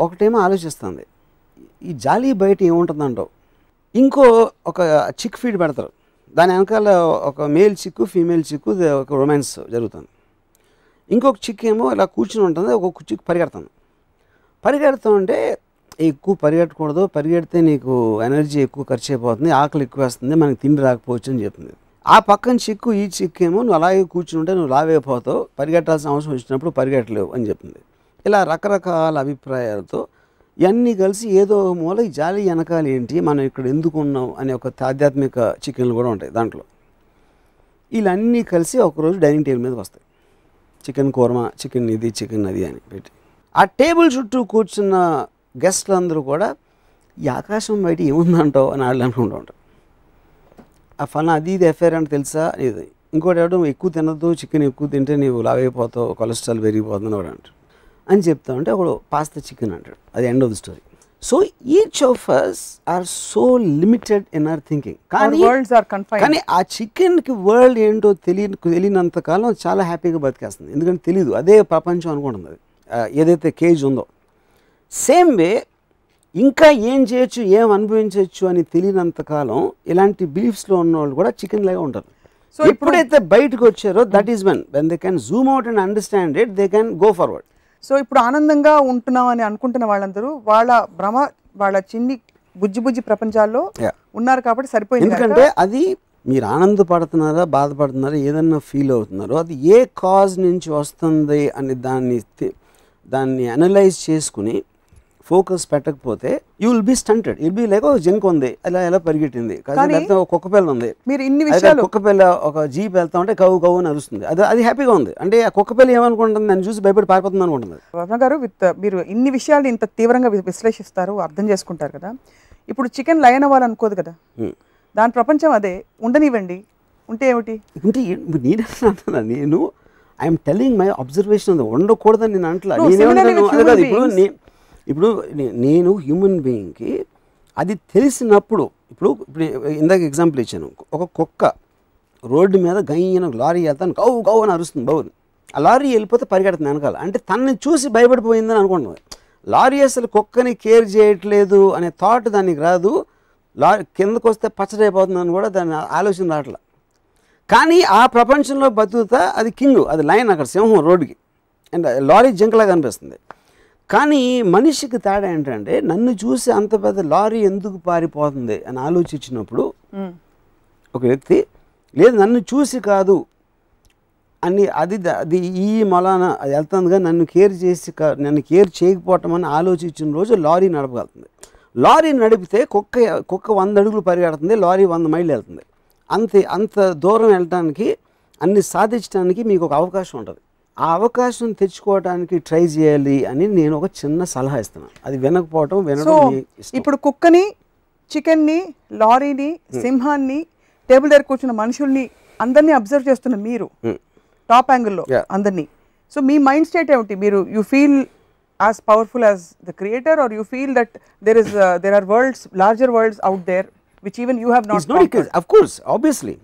ఒకటేమో ఆలోచిస్తుంది, ఈ జాలి బయట ఏముంటుందంటావు. ఇంకో ఒక చిక్ ఫీడ్ పెడతారు, దాని వెనకాల ఒక మేల్ చిక్కు, ఫీమేల్ చిక్కు, ఒక రొమాన్స్ జరుగుతుంది. ఇంకొక చిక్ ఏమో ఇలా కూర్చుని ఉంటుంది, ఒక్కొక్క చిక్కు పరిగెడుతుంది. పరిగెడుతూ ఉంటే ఎక్కువ పరిగెట్టకూడదు, పరిగెడితే నీకు ఎనర్జీ ఎక్కువ ఖర్చు అయిపోతుంది, ఆకలి ఎక్కువ వేస్తుంది, మనకి తిండి రాకపోవచ్చు అని చెప్తుంది. ఆ పక్కన చిక్కు ఈ చిక్కేమో నువ్వు అలాగే కూర్చుంటే నువ్వు లావైపోతావు, పరిగెట్టాల్సిన అవసరం వచ్చినప్పుడు పరిగెట్టలేవు అని చెప్తుంది. ఇలా రకరకాల అభిప్రాయాలతో ఇవన్నీ కలిసి ఏదో మూల ఈ జాలి వెనకాల ఏంటి, మనం ఇక్కడ ఎందుకు ఉన్నాం అనే ఒక ఆధ్యాత్మిక చికెన్లు కూడా ఉంటాయి దాంట్లో. వీళ్ళన్నీ కలిసి ఒకరోజు డైనింగ్ టేబుల్ మీదకి వస్తాయి. చికెన్ కూర్మా, చికెన్ ఇది, చికెన్ అది అని పెట్టి ఆ టేబుల్ చుట్టూ కూర్చున్న గెస్ట్లు అందరూ కూడా ఈ ఆకాశం బయట ఏముందంటావు అని వాళ్ళు అనుకుంటూ ఉంటారు. ఆ ఫన్ అది ఇది ఎఫ్ఐఆర్ అంటే తెలుసా ఇది. ఇంకోటి ఎవడో ఎక్కువ తినద్దు, చికెన్ ఎక్కువ తింటే నీవు లావైపోతావు, కొలెస్ట్రాల్ పెరిగిపోతుంది వాడు అంటాడు అని చెప్తా ఉంటే ఒకడు పాస్తా చికెన్ అంటాడు. అది end of the story. So each of us are so limited in our thinking. కానీ ఆ చికెన్కి వరల్డ్ ఏంటో తెలియనంత కాలం చాలా హ్యాపీగా బతికేస్తుంది. ఎందుకంటే తెలియదు, అదే ప్రపంచం అనుకుంటుంది. అది ఏదైతే కేజ్ ఉందో సేమ్ వే ఇంకా ఏం చేయొచ్చు, ఏం అనుభవించవచ్చు అని తెలియనంత కాలం ఇలాంటి బిలీఫ్స్లో ఉన్న వాళ్ళు కూడా చికెన్ లాగా ఉంటారు. సో ఎప్పుడైతే బయటకు వచ్చారో that is when they can Zoom out and understand it, they can go forward. So ఇప్పుడు ఆనందంగా ఉంటున్నాం అని అనుకుంటున్న వాళ్ళందరూ వాళ్ళ భ్రమ, వాళ్ళ చిన్ని బుజ్జి ప్రపంచాల్లో ఉన్నారు కాబట్టి సరిపోయింది. ఎందుకంటే అది మీరు ఆనందపడుతున్నారా, బాధపడుతున్నారా, ఏదన్నా ఫీల్ అవుతున్నారో అది ఏ కాజ్ నుంచి వస్తుంది అని దాన్ని అనలైజ్ చేసుకుని ఫోకస్ పెట్టకపోతే you will be stunted. You will be like ఒక జింక ఉంది అలా ఎలా పరిగెట్టింది, లేకపోతే ఒక కుక్క పిల్ల ఉంది, మీరు ఇన్ని విషయాలు కుక్క పిల్ల ఒక జీప్ వెళ్తా ఉంటే కవ్వు కవ్వు అని అరుస్తుంది, అది హ్యాపీగా ఉంది అంటే ఆ కుక్క పిల్ల ఏమనుకుంటుంది, నన్ను చూసి భయపడి పారిపోతుంది అనుకుంటుంది. వర్మ గారు, మీరు ఇన్ని విషయాలు ఇంత తీవ్రంగా విశ్లేషిస్తారు, అర్థం చేసుకుంటారు కదా. ఇప్పుడు చికెన్ లయన్ అవ్వాలనుకోదు కదా, దాని ప్రపంచం అదే, ఉండనివ్వండి. ఉంటే ఏమిటి అంటే నేనంటున్నా, నేను ఐఎమ్ టెల్లింగ్ మై అబ్జర్వేషన్. ఉండకూడదని నేను అంటలా. ఇప్పుడు నేను హ్యూమన్ బీయింగ్కి అది తెలిసినప్పుడు, ఇప్పుడు ఇందాక ఎగ్జాంపుల్ ఇచ్చాను, ఒక కుక్క రోడ్డు మీద గయ్యన లారీ వెళ్తాను గౌ గౌ అని అరుస్తుంది బావుని, ఆ లారీ వెళ్ళిపోతే పరిగెడుతుంది వెనకాల, అంటే తనని చూసి భయపడిపోయిందని అనుకుంటుంది. లారీ అసలు కుక్కని కేర్ చేయట్లేదు అనే థాట్ దానికి రాదు, లారీ కిందకు వస్తే పచ్చడైపోతుందని కూడా దాని ఆలోచన రావట్లా. కానీ ఆ ప్రపంచంలో బతుకుతా అది కింగ్, అది లైన్, అక్కడ సింహం రోడ్డుకి, అండ్ లారీ జింకలాగా అనిపిస్తుంది. కానీ మనిషికి తేడా ఏంటంటే నన్ను చూసి అంత పెద్ద లారీ ఎందుకు పారిపోతుంది అని ఆలోచించినప్పుడు ఒక వ్యక్తి లేదు నన్ను చూసి కాదు అని అది ఈ మొలాన అది వెళ్తుందిగా, నన్ను కేర్ చేయకపోవటం అని ఆలోచించిన రోజు లారీ నడపగలుగుతుంది. లారీ నడిపితే కుక్క 100 అడుగులు పరిగెడుతుంది, లారీ 100 మైళ్ళు వెళ్తుంది. అంత దూరం వెళ్ళటానికి, అన్ని సాధించడానికి మీకు ఒక అవకాశం ఉంటుంది. ఆ అవకాశం తెచ్చుకోవడానికి ట్రై చేయాలి అని నేను ఒక చిన్న సలహా ఇస్తున్నాను. అది వినకపోవటం ఇప్పుడు కుక్కని, చికెన్ని, లారీని, సింహాన్ని, టేబుల్ దగ్గర కూర్చున్న మనుషుల్ని అందరినీ అబ్జర్వ్ చేస్తున్న మీరు టాప్ యాంగిల్లో అందరినీ, సో మీ మైండ్ స్టేట్ ఏమిటి? మీరు you feel as powerful as the creator, or you feel that there are worlds, larger worlds out there which even you have not conquered? Of course, obviously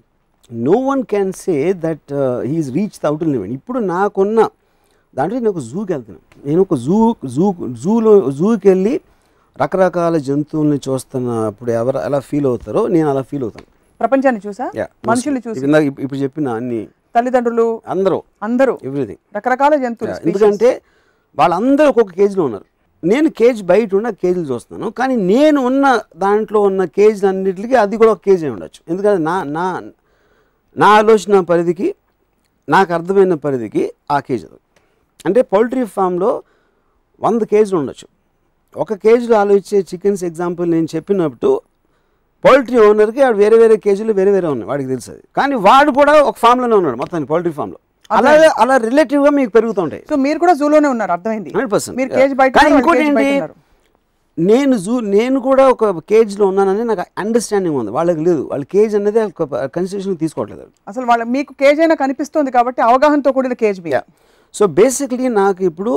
no one can say that he has reached the outer limit. ఇప్పుడు నాకున్న దాంట్లో నేను ఒక జూకి వెళ్తున్నాను, నేను ఒక జూకి వెళ్ళి రకరకాల జంతువుల్ని చూస్తున్నప్పుడు ఎవరు ఎలా ఫీల్ అవుతారో నేను అలా ఫీల్ అవుతాను. ప్రపంచాన్ని చూసా, మనుషుల్ని చూసి, ఇప్పుడు చెప్పిన అన్ని తల్లిదండ్రులు అందరూ ఎవ్రీథింగ్, రకరకాల జంతువులు. ఎందుకంటే వాళ్ళందరూ ఒక్కొక్క కేజీలో ఉన్నారు, నేను కేజీ బయట ఉన్న కేజీలు చూస్తున్నాను, కానీ నేను ఉన్న దాంట్లో ఉన్న కేజీలు అన్నింటికి అది కూడా ఒక కేజీ ఉండొచ్చు. ఎందుకంటే నా ఆలోచన పరిధికి, నాకు అర్థమైన పరిధికి ఆ కేజీ. అంటే పౌల్ట్రీ ఫామ్లో 100 కేజీలు ఉండొచ్చు. ఒక కేజీలో ఆలోచించే చికెన్స్ ఎగ్జాంపుల్ నేను చెప్పినప్పుడు పౌల్ట్రీ ఓనర్కి వాడు వేరే కేజీలు వేరే ఉన్నాయి, వాడికి తెలుసు. కానీ వాడు కూడా ఒక ఫామ్లోనే ఉన్నాడు మొత్తానికి, పౌల్ట్రీ ఫామ్లో. అలా రిలేటివ్గా మీకు పెరుగుతుంటాయి. సో మీరు కూడా జూలోనే ఉన్నారు, అర్థమైంది. 100%. మీరు కేజీ బయట. కానీ ఇంకోటి ఏంటి, నేను కూడా ఒక కేజీలో ఉన్నానని నాకు అండర్స్టాండింగ్ ఉంది, వాళ్ళకి లేదు. వాళ్ళ కేజీ అనేది కన్సిడరేషన్ తీసుకోవట్లేదు. అసలు మీకు కేజీ అయినా కనిపిస్తుంది కాబట్టి అవగాహనతో కూడిన కేజీ. సో బేసిక్లీ నాకు ఇప్పుడు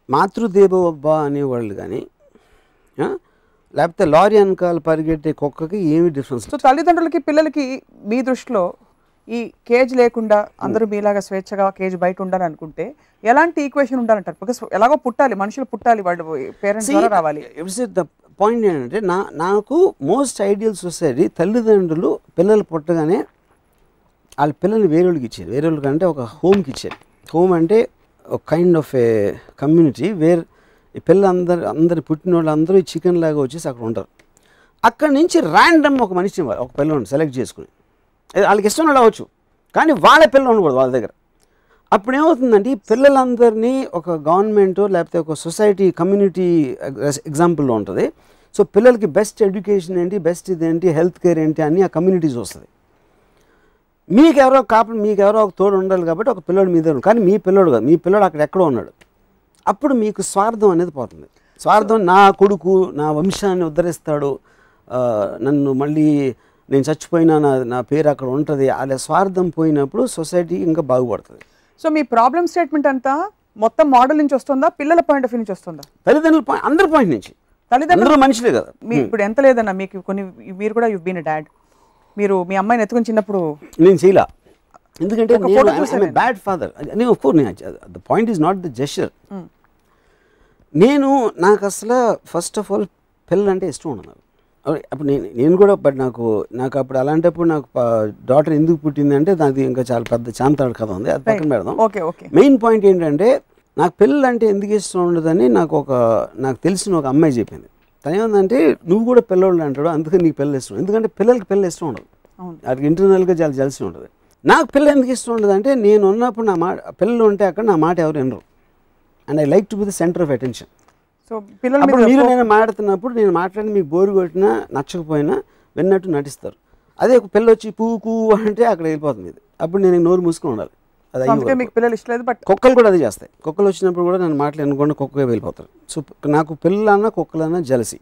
మాతృదేవోభవ అనేవాళ్ళు కానీ లేకపోతే లారీ వెనకాల పరిగెట్టే కుక్కకి ఏమి డిఫరెన్స్? సో తల్లిదండ్రులకి, పిల్లలకి మీ దృష్టిలో ఈ కేజ్ లేకుండా అందరూ మీలాగా స్వేచ్ఛగా కేజ్ బయట ఉండాలనుకుంటే ఎలాంటి ఈక్వేషన్ ఉండాలంటారు? బికాస్ ఎలాగో పుట్టాలి, మనుషులు పుట్టాలి, వాళ్ళు పేరెంట్స్ ద్వారా రావాలి. ద పాయింట్ ఏంటంటే నాకు మోస్ట్ ఐడియల్ సొసైటీ తల్లిదండ్రులు పిల్లలు పుట్టగానే వాళ్ళ పిల్లల్ని వేరేళ్ళకి ఇచ్చారు. వేరేళ్ళకి అంటే ఒక హోమ్కి ఇచ్చారు. హోమ్ అంటే ఒక kind of a community where ఈ అందరి పుట్టిన వాళ్ళు అందరూ ఈ చికెన్ లాగా వచ్చేసి అక్కడ ఉంటారు. అక్కడి నుంచి ర్యాండమ్ ఒక మనిషి ఒక పిల్లని సెలెక్ట్ చేసుకుని వాళ్ళకి ఇష్టం అవ్వచ్చు, కానీ వాళ్ళ పిల్లలు ఉండకూడదు వాళ్ళ దగ్గర. అప్పుడు ఏమవుతుందంటే ఈ పిల్లలందరినీ ఒక గవర్నమెంట్ లేకపోతే ఒక సొసైటీ కమ్యూనిటీ ఎగ్జాంపుల్లో ఉంటుంది. సో పిల్లలకి బెస్ట్ ఎడ్యుకేషన్ ఏంటి, బెస్ట్ ఇదేంటి, హెల్త్ కేర్ ఏంటి అని ఆ కమ్యూనిటీస్ వస్తుంది. మీకెవరో ఒక తోడు ఉండాలి కాబట్టి ఒక పిల్లడు మీ దగ్గర, కానీ మీ పిల్లడు కాదు, మీ పిల్లడు అక్కడ ఎక్కడో ఉన్నాడు. అప్పుడు మీకు స్వార్థం అనేది పోతుంది. స్వార్థం, నా కొడుకు నా వంశాన్ని ఉద్ధరిస్తాడు, నన్ను మళ్ళీ నేను చచ్చిపోయినా నా పేరు అక్కడ ఉంటుంది, అలా స్వార్థం పోయినప్పుడు సొసైటీ ఇంకా బాగుపడుతుంది. సో మీ ప్రాబ్లమ్ స్టేట్మెంట్ అంతా మొత్తం మోడల్ నుంచి వస్తుందా, పిల్లల పాయింట్ ఆఫ్ వ్యూ నుంచి వస్తుందా? తల్లిదండ్రుల అందరి పాయింట్ నుంచి. తల్లిదండ్రులు మనుషులే కదా. ఇప్పుడు ఎంత లేదన్నా మీకు కొన్ని, మీరు కూడా యు బీన్ ఎ డాడ్, మీరు మీ అమ్మాయిని ఎత్తుకుని చిన్నప్పుడు నేను చేయలే, ఎందుకంటే bad father. The point is not the gesture. నాకు అసలు ఫస్ట్ ఆఫ్ ఆల్ పిల్లలంటే ఇష్టం ఉండదు. అప్పుడు నేను కూడా, బట్ నాకు అప్పుడు అలాంటప్పుడు నాకు డాటర్ ఎందుకు పుట్టింది అంటే అది ఇంకా చాలా పెద్ద చాంతాడు కథ ఉంది, అది పక్కన పెడదాం. మెయిన్ పాయింట్ ఏంటంటే నాకు పిల్లలు అంటే ఎందుకు ఇష్టం ఉండదని నాకు తెలిసిన ఒక అమ్మాయి చెప్పింది. తను ఏమందంటే నువ్వు కూడా పిల్లలు అంటాడు, అందుకని నీకు పిల్లలు ఇష్టం. ఎందుకంటే పిల్లలకి పిల్లలు ఇష్టం ఉండదు, అది ఇంటర్నల్గా చాలా జలసి ఉంటుంది. నాకు పిల్లలు ఎందుకు ఇష్టం ఉండదు అంటే నేను ఉన్నప్పుడు పిల్లలు ఉంటే అక్కడ నా మాట ఎవరు వినరు, and I like to be the centre of attention. So పిల్లలు నేను మాట్లాడుతున్నప్పుడు నేను మాట్లాడి మీకు బోరు కొట్టినా నచ్చకపోయినా విన్నట్టు నటిస్తారు. అదే ఒక పిల్ల వచ్చి పూ అంటే అక్కడ వెళ్ళిపోతుంది ఇది, అప్పుడు నేను నోరు మూసుకొని ఉండాలి. అది మీకు పిల్లలు ఇష్టం లేదు, బట్ కుక్కలు కూడా అదే చేస్తాయి. కుక్కలు వచ్చినప్పుడు కూడా నేను మాటలు అనుకోండి కుక్కగా వెళ్ళిపోతారు. సో నాకు పిల్లలన్నా కుక్కలన్నా జలసి.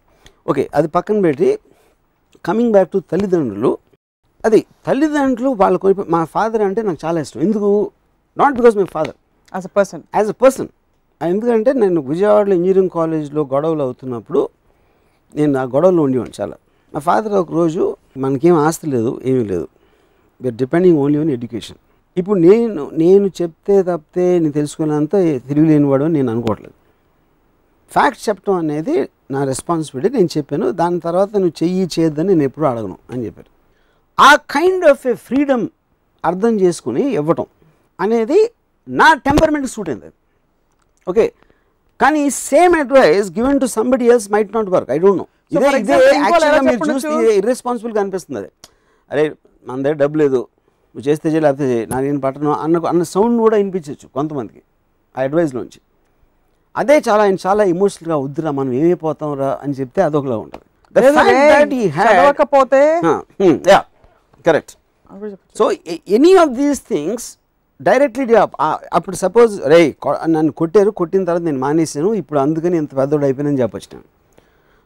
ఓకే, అది పక్కన పెట్టి కమింగ్ బ్యాక్ టు తల్లిదండ్రులు. అది తల్లిదండ్రులు వాళ్ళకు మా ఫాదర్ అంటే నాకు చాలా ఇష్టం. ఎందుకు? Not because my father, as a person. ఎందుకంటే నేను విజయవాడలో ఇంజనీరింగ్ కాలేజ్లో గొడవలు అవుతున్నప్పుడు నేను ఆ గొడవలో ఉండేవాడిని చాలా. మా ఫాదర్ ఒక రోజు మనకేం ఆస్తి లేదు, ఏమీ లేదు, we're depending only on education. ఇప్పుడు నేను చెప్తే తప్పితే నేను తెలుసుకునేంత తిరిగిలేనివాడు అని నేను అనుకోవట్లేదు. ఫ్యాక్ట్ చెప్పడం అనేది నా రెస్పాన్సిబిలిటీ. నేను చెప్పాను, దాని తర్వాత నువ్వు చేయొద్దని నేను ఎప్పుడూ అడగను అని చెప్పారు. ఆ కైండ్ ఆఫ్ ఏ ఫ్రీడమ్ అర్థం చేసుకుని ఇవ్వటం అనేది నా టెంపర్మెంట్ సూట్ అయింది. ఓకే, కానీ same advice given to somebody else might not work. I don't know. ఇదే యాక్చువల్గా మీరు చూస్తే ఇర్రెస్పాన్సిబుల్గా అనిపిస్తుంది. అది అరే మన దగ్గర డబ్బు లేదు, నువ్వు చేస్తే చేయి లేకపోతే చేయి, నాకేం పట్టను అన్న సౌండ్ కూడా వినిపించవచ్చు కొంతమందికి ఆ అడ్వైస్లోంచి. అదే చాలా ఎమోషనల్గా వద్దురా మనం ఏమైపోతాం రా అని చెప్తే అదొకలా ఉంటుంది. Correct. So any of these things directly అప్పుడు సపోజ్ రే నన్ను కొట్టిన తర్వాత నేను మానేసాను, ఇప్పుడు అందుకని ఇంత పెద్దోడు అయిపోయినని చెప్పొచ్చు.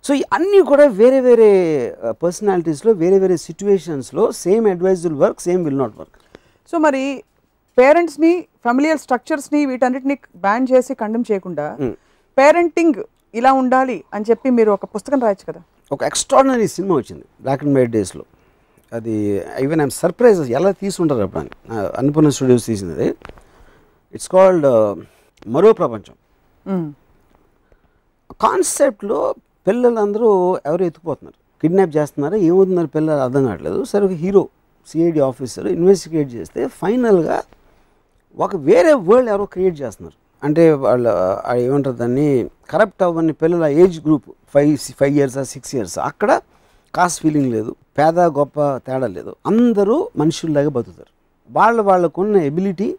సో అన్నీ కూడా వేరే వేరే పర్సనాలిటీస్లో వేరే వేరే సిచ్యువేషన్స్లో same advice will work, same will not work. So మరి పేరెంట్స్ని, ఫ్యామిలియల్ స్ట్రక్చర్స్ని వీటన్నిటిని బ్యాన్ చేసి కండెమ్ చేయకుండా పేరెంటింగ్ ఇలా ఉండాలి అని చెప్పి మీరు ఒక పుస్తకం రాయొచ్చు కదా. ఒక ఎక్స్ట్రాడినరీ సినిమా వచ్చింది బ్లాక్ అండ్ వైట్ డేస్లో. అది ఈవెన్ ఐఎమ్ సర్ప్రైజ్ ఎలా తీసుకుంటారు అప్పుడు అని. అన్నపూర్ణ స్టూడియోస్ తీసింది. ఇట్స్ కాల్డ్ మరో ప్రపంచం. కాన్సెప్ట్లో పిల్లలందరూ ఎవరు ఎత్తుకుపోతున్నారు, కిడ్నాప్ చేస్తున్నారు, ఏమవుతున్నారు పిల్లలు అర్థం కావట్లేదు. సరే ఒక హీరో సిఐడి ఆఫీసర్ ఇన్వెస్టిగేట్ చేస్తే ఫైనల్గా ఒక వేరే వరల్డ్ ఎవరో క్రియేట్ చేస్తున్నారు. అంటే వాళ్ళు ఏమంటారు దాన్ని, కరప్ట్ అవ్వని పిల్లల ఏజ్ గ్రూప్ 5 years 6 years, అక్కడ కాస్ట్ ఫీలింగ్ లేదు, పేద గొప్ప తేడా లేదు, అందరూ మనుషుల్లాగా బతుకుతారు. వాళ్ళకున్న ఎబిలిటీ,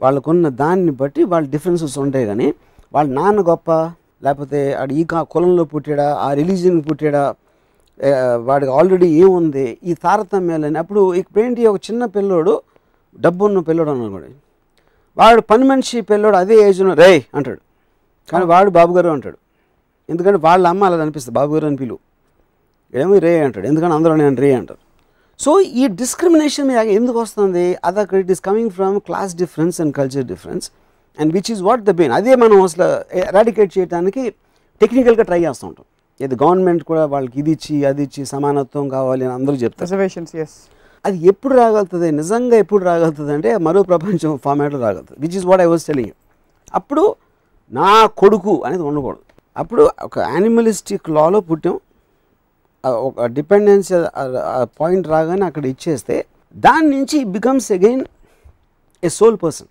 వాళ్ళకున్న దాన్ని బట్టి వాళ్ళ డిఫరెన్సెస్ ఉంటాయి. కానీ వాళ్ళ నాన్న గొప్ప, లేకపోతే వాడు ఈ కులంలో పుట్టాడా, ఆ రిలీజియన్ పుట్టాడా, వాడికి ఆల్రెడీ ఏముంది, ఈ తారతమ్యాలని. అప్పుడు ఇప్పుడేంటి, ఒక చిన్న పిల్లోడు డబ్బున్న పిల్లోడు అనుకోండి, వాడు పని మనిషి పిల్లోడు అదే ఏజ్లో రే అంటాడు, కానీ వాడు బాబుగారు అంటాడు. ఎందుకంటే వాళ్ళ అమ్మ అలా అనిపిస్తుంది, బాబుగారు అని పిలువు, ఏమో రే అంటాడు, ఎందుకంటే అందరూ నేను రే అంటారు. సో ఈ డిస్క్రిమినేషన్ ఎందుకు వస్తుంది? Other it is coming from class difference and culture difference, and which is what the bane. అదే మనం అసలు ఎరాడికేట్ చేయడానికి టెక్నికల్గా ట్రై చేస్తూ ఉంటాం. ఇది గవర్నమెంట్ కూడా వాళ్ళకి ఇది ఇచ్చి అది ఇచ్చి సమానత్వం కావాలి అని అందరూ చెప్తారు. Reservations, yes. అది ఎప్పుడు రాగలుగుతుంది, నిజంగా ఎప్పుడు రాగలుగుతుంది అంటే మరో ప్రపంచం ఫార్మాట్లో రాగలుగుతుంది, which is what I was telling you. అప్పుడు నా కొడుకు అనేది ఉండకూడదు. అప్పుడు ఒక యానిమలిస్టిక్ లాలో పుట్టాం, ఒక డిపెండెన్సీ పాయింట్ రాగానే అక్కడ ఇచ్చేస్తే దాని నుంచి becomes again a soul person.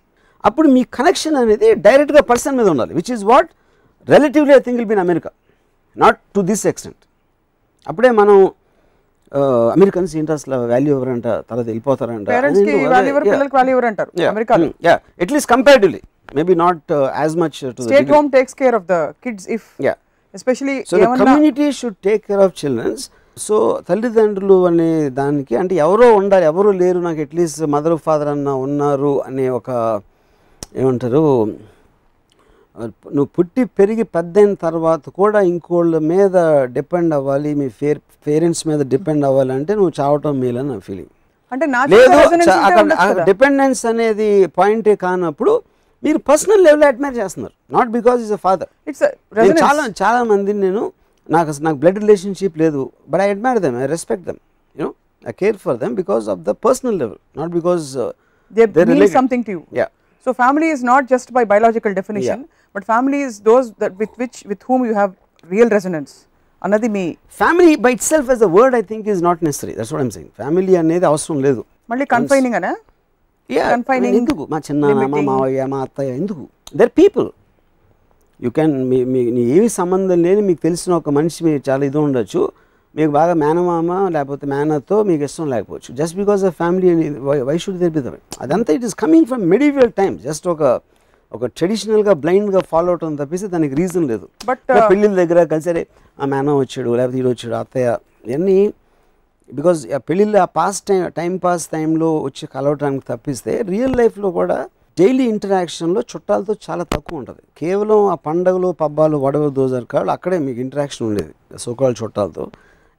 అప్పుడు మీ కనెక్షన్ అనేది డైరెక్ట్గా పర్సన్ మీద ఉండాలి, which is what relatively I think will be in America, not to this extent. అప్పుడే మనం అమెరికన్స్ ఏంటి అసలు వాల్యూ ఎవరంట, తర్వాత వెళ్ళిపోతారంట, పేరెంట్స్కి వాల్యూ ఎవరు, పిల్లలకి వాల్యూ ఎవరు అంటారు అమెరికాలో. At least comparatively, maybe not as much to stay home takes care of the kids if especially so the community should take care of childrens. So తల్లిదండ్రులు అనే దానికి అంటే ఎవరో ఉండాలి, ఎవరో లేరు, నాకు అట్లీస్ట్ మదర్ ఫాదర్ అన్న ఉన్నారు అనే ఒక ఏమంటారు, నువ్వు పుట్టి పెరిగి పెద్దయిన తర్వాత కూడా ఇంకోళ్ళ మీద డిపెండ్ అవ్వాలి, మీ పేరెంట్స్ మీద డిపెండ్ అవ్వాలంటే నువ్వు చావటం మేలని నా ఫీలింగ్. అంటే లేదు అక్కడ డిపెండెన్స్ అనేది పాయింటే కానప్పుడు మీరు పర్సనల్ లెవెల్ అడ్మైర్ చేస్తున్నారు, not because is a father. చాలా మంది నాకు బ్లడ్ రిలేషన్షిప్ లేదు, but I admire them, I respect them, you know I care for them because of the personal level, not because they mean something to you. So family is not just by biological definition, but family is those that with whom you have real resonance. Another me family by itself as a word I think is not necessary, that's what I'm saying. Family anedi avasaram ledu, malli confining ana confining enduku ma chinnana ma maavaya ma attaya enduku, they're people. You can నీ ఏమి సంబంధం లేని మీకు తెలిసిన ఒక మనిషి మీరు చాలా ఇది ఉండొచ్చు, మీకు బాగా మేనమామ లేకపోతే మేనతో మీకు ఇష్టం లేకపోవచ్చు, just because of family. Why should there be the way? అదంతా it is coming from medieval times, just ఒక ట్రెడిషనల్గా బ్లైండ్గా ఫాలో అవటం తప్పిస్తే దానికి రీజన్ లేదు. బట్ పెళ్ళిళ్ళ దగ్గర కలిసరే ఆ మేనం వచ్చాడు లేకపోతే ఈడు వచ్చాడు అత్తయ్య ఇవన్నీ బికాజ్ పెళ్ళిళ్ళు ఆ టైం పాస్ టైంలో వచ్చి కలవటానికి తప్పిస్తే రియల్ లైఫ్లో కూడా డైలీ ఇంటరాక్షన్లో చుట్టాలతో చాలా తక్కువ ఉంటుంది. కేవలం ఆ పండుగలు పబ్బాలు వడవర్ దోజర్ కాళ్ళు అక్కడే మీకు ఇంటరాక్షన్ ఉండేది సోకాల్ చుట్టాలతో.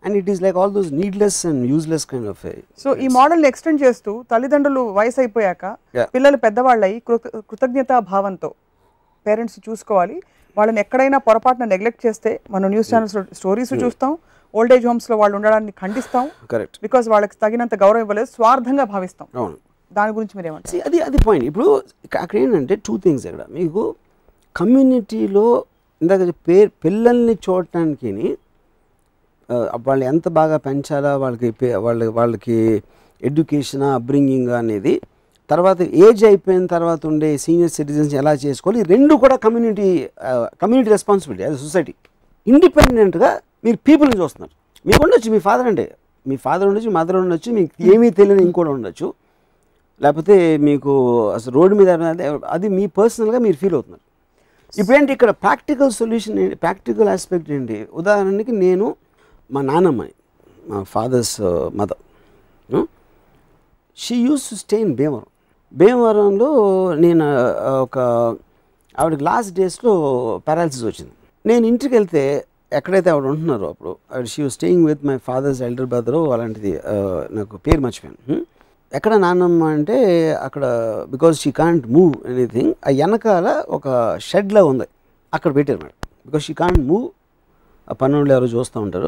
And it is like all those needless and useless kind of. So ఈ మోడల్ని ఎక్స్టెండ్ చేస్తూ తల్లిదండ్రులు వయసు అయిపోయాక పిల్లలు పెద్దవాళ్ళు అయ్యి కృతజ్ఞతా భావంతో పేరెంట్స్ చూసుకోవాలి. వాళ్ళని ఎక్కడైనా పొరపాటున నెగ్లెక్ట్ చేస్తే మనం న్యూస్ ఛానల్స్ స్టోరీస్ చూస్తాం, ఓల్డ్ ఏజ్ హోమ్స్లో వాళ్ళు ఉండడాన్ని ఖండిస్తాం. కరెక్ట్. బికాజ్ వాళ్ళకి తగినంత గౌరవం ఇవ్వలేదు, స్వార్థంగా భావిస్తాం. అవును, దాని గురించి మీరు ఏమంటారు? అది పాయింట్. ఇప్పుడు అక్కడ ఏంటంటే 2 things ఇక్కడ మీకు కమ్యూనిటీలో ఇందాక పిల్లల్ని చూడటానికి వాళ్ళు ఎంత బాగా పెంచాలా, వాళ్ళకి ఎడ్యుకేషన్ అప్బ్రింగింగ్ అనేది, తర్వాత ఏజ్ అయిపోయిన తర్వాత ఉండే సీనియర్ సిటిజన్స్ ఎలా చేసుకోవాలి, రెండు కూడా కమ్యూనిటీ రెస్పాన్సిబిలిటీ యాజ్ సొసైటీ. ఇండిపెండెంట్గా మీరు పీపుల్ని చూస్తున్నారు. మీకు ఉండొచ్చు మీ ఫాదర్ ఉండొచ్చు, మదర్ ఉండొచ్చు, మీకు ఏమీ తెలియని ఇంకోటి ఉండొచ్చు, లేకపోతే మీకు అసలు రోడ్డు మీద అది మీ పర్సనల్గా మీరు ఫీల్ అవుతున్నారు. ఇప్పుడేంటి ఇక్కడ ప్రాక్టికల్ సొల్యూషన్ ఏంటి, ప్రాక్టికల్ ఆస్పెక్ట్ ఏంటి? ఉదాహరణకి నేను మా నాన్నమ్మని, మా father's mother, she used to stay in భీమవరంలో నేను ఆవిడకి లాస్ట్ డేస్లో పారాలసిస్ వచ్చింది. నేను ఇంటికి వెళ్తే ఎక్కడైతే ఆవిడ ఉంటున్నారో అప్పుడు she was staying with my father's elder brother, అలాంటిది నాకు పేరు మర్చిపోయాను. ఎక్కడ నాన్నమ్మ అంటే అక్కడ because she can't move anything, ఆ వెనకాల ఒక షెడ్లా ఉంది అక్కడ పెట్టారు madam. Because she can't move, ఆ పన్నులు ఎవరో చూస్తూ ఉంటారు.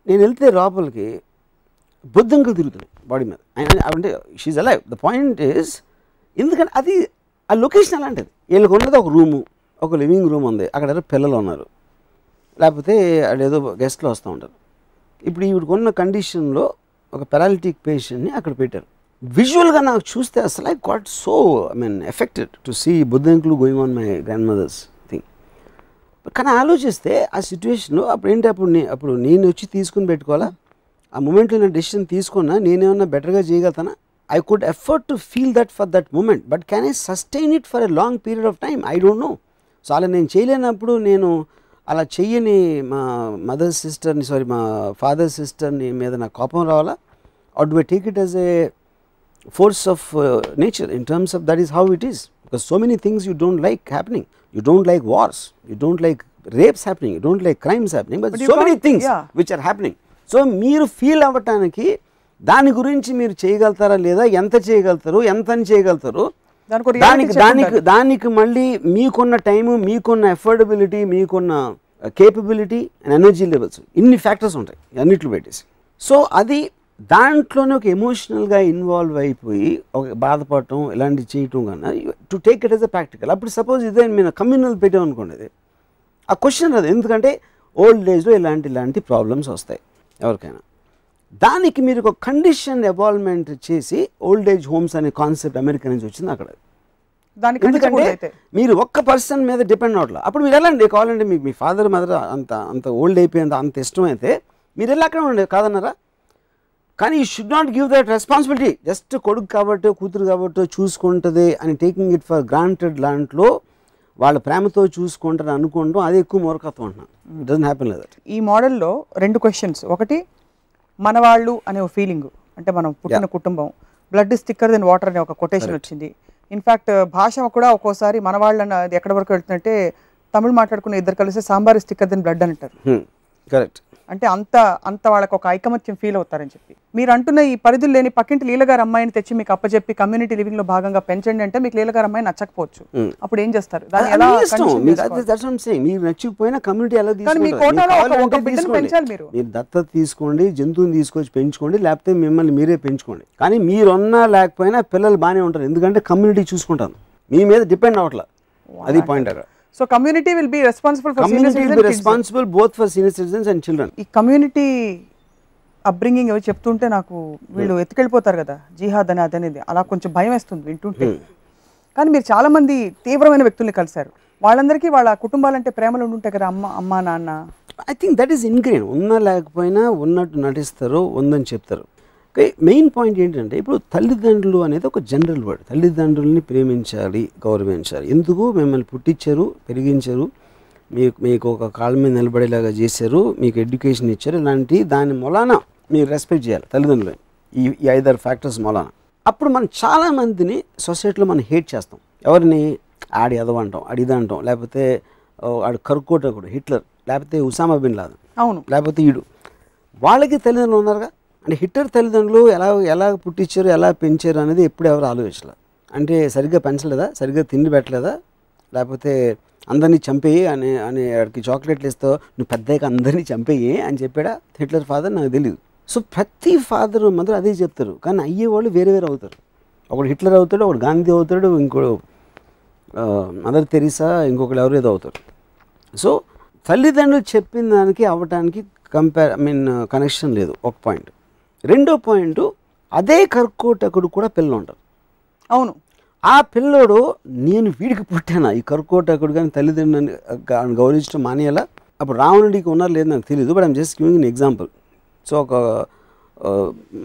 నేను వెళ్తే లోపలికి బొద్దంకులు తిరుగుతున్నాయి బాడీ మీద. అంటే she's alive. The point is ఎందుకంటే అది ఆ లొకేషన్ అలాంటిది. వీళ్ళకి ఉన్నది ఒక రూము, ఒక లివింగ్ రూమ్ ఉంది, అక్కడ ఎవరో పిల్లలు ఉన్నారు, లేకపోతే అదేదో గెస్ట్లు వస్తూ ఉంటారు. ఇప్పుడు ఈవిడికి ఉన్న కండిషన్లో ఒక పారాలిటిక్ పేషెంట్ని అక్కడ పెట్టారు. విజువల్గా నాకు చూస్తే అసలు I got so affected to see బుద్ధంకులు going on my grandmother's thing. కానీ ఆలోచిస్తే ఆ సిచ్యువేషన్లో అప్పుడు నేను వచ్చి తీసుకుని పెట్టుకోవాలా, ఆ మూమెంట్లో నేను డెసిషన్ తీసుకున్నా, నేనేమన్నా బెటర్గా చేయగలుగుతానా? I could afford to feel that for that moment, but can I sustain it for a long period of time? I don't know. So అలా నేను చేయలేనప్పుడు నేను అలా చెయ్యని మా మా ఫాదర్ సిస్టర్ని మీద నాకు కోపం రావాలా? Or do I take it as a force of nature in terms of that is how it is? Because so many things you don't like happening. You don't like wars, you don't like rapes happening, you don't like crimes happening, but so many things which are happening. So మీరు feel అవ్వటానికి దాని గురించి మీరు చేయగలుగుతారా లేదా, ఎంత చేయగలుగుతారు, ఎంత అని చేయగలుగుతారు, దానికి మళ్ళీ మీకున్న టైము, మీకున్న ఎఫోర్డబిలిటీ, మీకున్న కేపబిలిటీ అండ్ ఎనర్జీ లెవెల్స్, ఇన్ని ఫ్యాక్టర్స్ ఉంటాయి అన్నిట్లు పెట్టేసి. సో అది దాంట్లోనే ఒక ఎమోషనల్గా ఇన్వాల్వ్ అయిపోయి ఒక బాధపడటం ఇలాంటివి చేయటం కన్నా to take it as a practical. అప్పుడు సపోజ్ ఇదే నేను కమ్యూనల్ పెట్టాం అనుకోండి, ఆ క్వశ్చన్ రాదు. ఎందుకంటే ఓల్డ్ ఏజ్లో ఇలాంటి ప్రాబ్లమ్స్ వస్తాయి ఎవరికైనా. దానికి మీరు ఒక కండిషన్ ఎవాల్వ్మెంట్ చేసి ఓల్డ్ ఏజ్ హోమ్స్ అనే కాన్సెప్ట్ అమెరికా నుంచి వచ్చింది. అక్కడ దానికి ఎందుకంటే మీరు ఒక్క పర్సన్ మీద డిపెండ్ అవట్లేదు. అప్పుడు మీరు వెళ్ళండి కావాలంటే మీ ఫాదర్ మదర్ అంత ఓల్డ్ అయిపోయింది, అంత ఇష్టం అయితే మీరు వెళ్ళి అక్కడ ఉండే కాదన్నారా. కానీ you should not give that responsibility. Just కొడుకు కాబట్టి కూతురు కాబట్టి చూసుకుంటుంది అని టేకింగ్ ఇట్ ఫర్ గ్రాంటెడ్ దాంట్లో వాళ్ళ ప్రేమతో చూసుకుంటారు అనుకోవడం అది ఎక్కువ మూర్ఖత్వం అంటున్నాను. It doesn't happen like that. ఈ మోడల్లో 2 క్వశ్చన్స్. ఒకటి, మనవాళ్ళు అనే ఒక ఫీలింగ్, అంటే మనం పుట్టిన కుటుంబం. Blood is thicker then water అనే ఒక కొటేషన్ వచ్చింది. ఇన్ఫ్యాక్ట్ భాష కూడా ఒక్కోసారి మనవాళ్ళు అన్నది ఎక్కడి వరకు వెళ్తుందంటే తమిళ్ మాట్లాడుకునే ఇద్దరు కలిసి sambar is thicker then blood అని అంటారు. కరెక్ట్. అంటే అంత వాళ్ళకి ఒక ఐకమత్యం ఫీల్ అవుతారని చెప్పి మీరు అంటున్న ఈ పరిధులు లేని పక్కింటి లీలగారు అమ్మాయిని తెచ్చి మీకు అప్పచెప్పి కమ్యూనిటీ లివింగ్ లో భాగంగా పెంచండి అంటే మీకు లీలగారు అమ్మాయి నచ్చకపోవచ్చు. అప్పుడు ఏం చేస్తారు? దాన్ని ఎలా మీరు నచ్చకపోయినా కమ్యూనిటీ ఎలా పెంచాలి? మీరు దత్తత తీసుకోండి, జంతువుని తీసుకొచ్చి పెంచుకోండి, లేకపోతే మిమ్మల్ని మీరే పెంచుకోండి. కానీ మీరున్నా లేకపోయినా పిల్లలు బాగానే ఉంటారు, ఎందుకంటే కమ్యూనిటీ చూసుకుంటాను, మీ మీద డిపెండ్ అవ్వట్లేదు. అది పాయింట్ అక్కడ. So community will be responsible for senior citizens. Community will be responsible both for senior citizens and children. ఈ కమ్యూనిటీ అప్బ్రింగింగ్ ఏవో చెప్తుంటే నాకు వీళ్ళు ఎత్తుకెళ్ళిపోతారు కదా జిహాద్ అని అదనేది, అలా కొంచెం భయం వేస్తుంది వింటుంటే. కానీ మీరు చాలా మంది తీవ్రమైన వ్యక్తుల్ని కలిశారు, వాళ్ళందరికీ వాళ్ళ కుటుంబాలంటే ప్రేమలు ఉండుంటాయి కదా, అమ్మ నాన్న. I think that is ingrained. ఉన్నా లేకపోయినా ఉన్నట్టు నటిస్తారు, ఉందని చెప్తారు. మెయిన్ పాయింట్ ఏంటంటే ఇప్పుడు తల్లిదండ్రులు అనేది ఒక జనరల్ వర్డ్. తల్లిదండ్రులని ప్రేమించాలి, గౌరవించాలి. ఎందుకు? మిమ్మల్ని పుట్టించారు, పెరిగించారు, మీకు ఒక కాళ్ళ మీద నిలబడేలాగా చేశారు, మీకు ఎడ్యుకేషన్ ఇచ్చారు. ఇలాంటి దాని మూలాన మీరు రెస్పెక్ట్ చేయాలి తల్లిదండ్రులని, ఈ 5 ఫ్యాక్టర్స్ మూలాన. అప్పుడు మనం చాలామందిని సొసైటీలో మనం హేట్ చేస్తాం. ఎవరిని? ఆడి ఎదవంటాం, అడిదంటాం, లేకపోతే ఆడు కరుక్కోటకుడు హిట్లర్, లేకపోతే ఉసామా బిన్ లాదెన్, అవును, లేకపోతే ఈడు. వాళ్ళకి తల్లిదండ్రులు ఉన్నారుగా. అంటే హిట్లర్ తల్లిదండ్రులు ఎలా పుట్టించారు, ఎలా పెంచారు అనేది ఎప్పుడు ఎవరు ఆలోచించలేదు. అంటే సరిగ్గా పెంచలేదా, సరిగ్గా తిండి పెట్టలేదా, లేకపోతే అందరినీ చంపేయి అని వాడికి చాక్లెట్లు ఇస్తావు, నువ్వు పెద్దగా అందరినీ చంపేయి అని చెప్పాడా హిట్లర్ ఫాదర్? నాకు తెలియదు. సో ప్రతి ఫాదర్ మదర్ అదే చెప్తారు, కానీ అయ్యేవాళ్ళు వేరే అవుతారు. ఒకడు హిట్లర్ అవుతాడు, ఒకడు గాంధీ అవుతాడు, ఇంకోడు మదర్ తెరీసా, ఇంకొకరు ఎవరు ఏదో అవుతారు. సో తల్లిదండ్రులు చెప్పిన దానికి అవ్వటానికి కనెక్షన్ లేదు, ఒక పాయింట్. రెండో పాయింట్, అదే కర్కోటకుడు కూడా పిల్లలు ఉంటారు. అవును, ఆ పిల్లోడు నేను వీడికి పుట్టానా, ఈ కర్కోటకుడు కానీ తల్లిదండ్రులను గౌరవించడం మానేయాలా? అప్పుడు రావణుడికి ఉన్నారు లేదు నాకు తెలియదు, but I'm just giving an example. So ఒక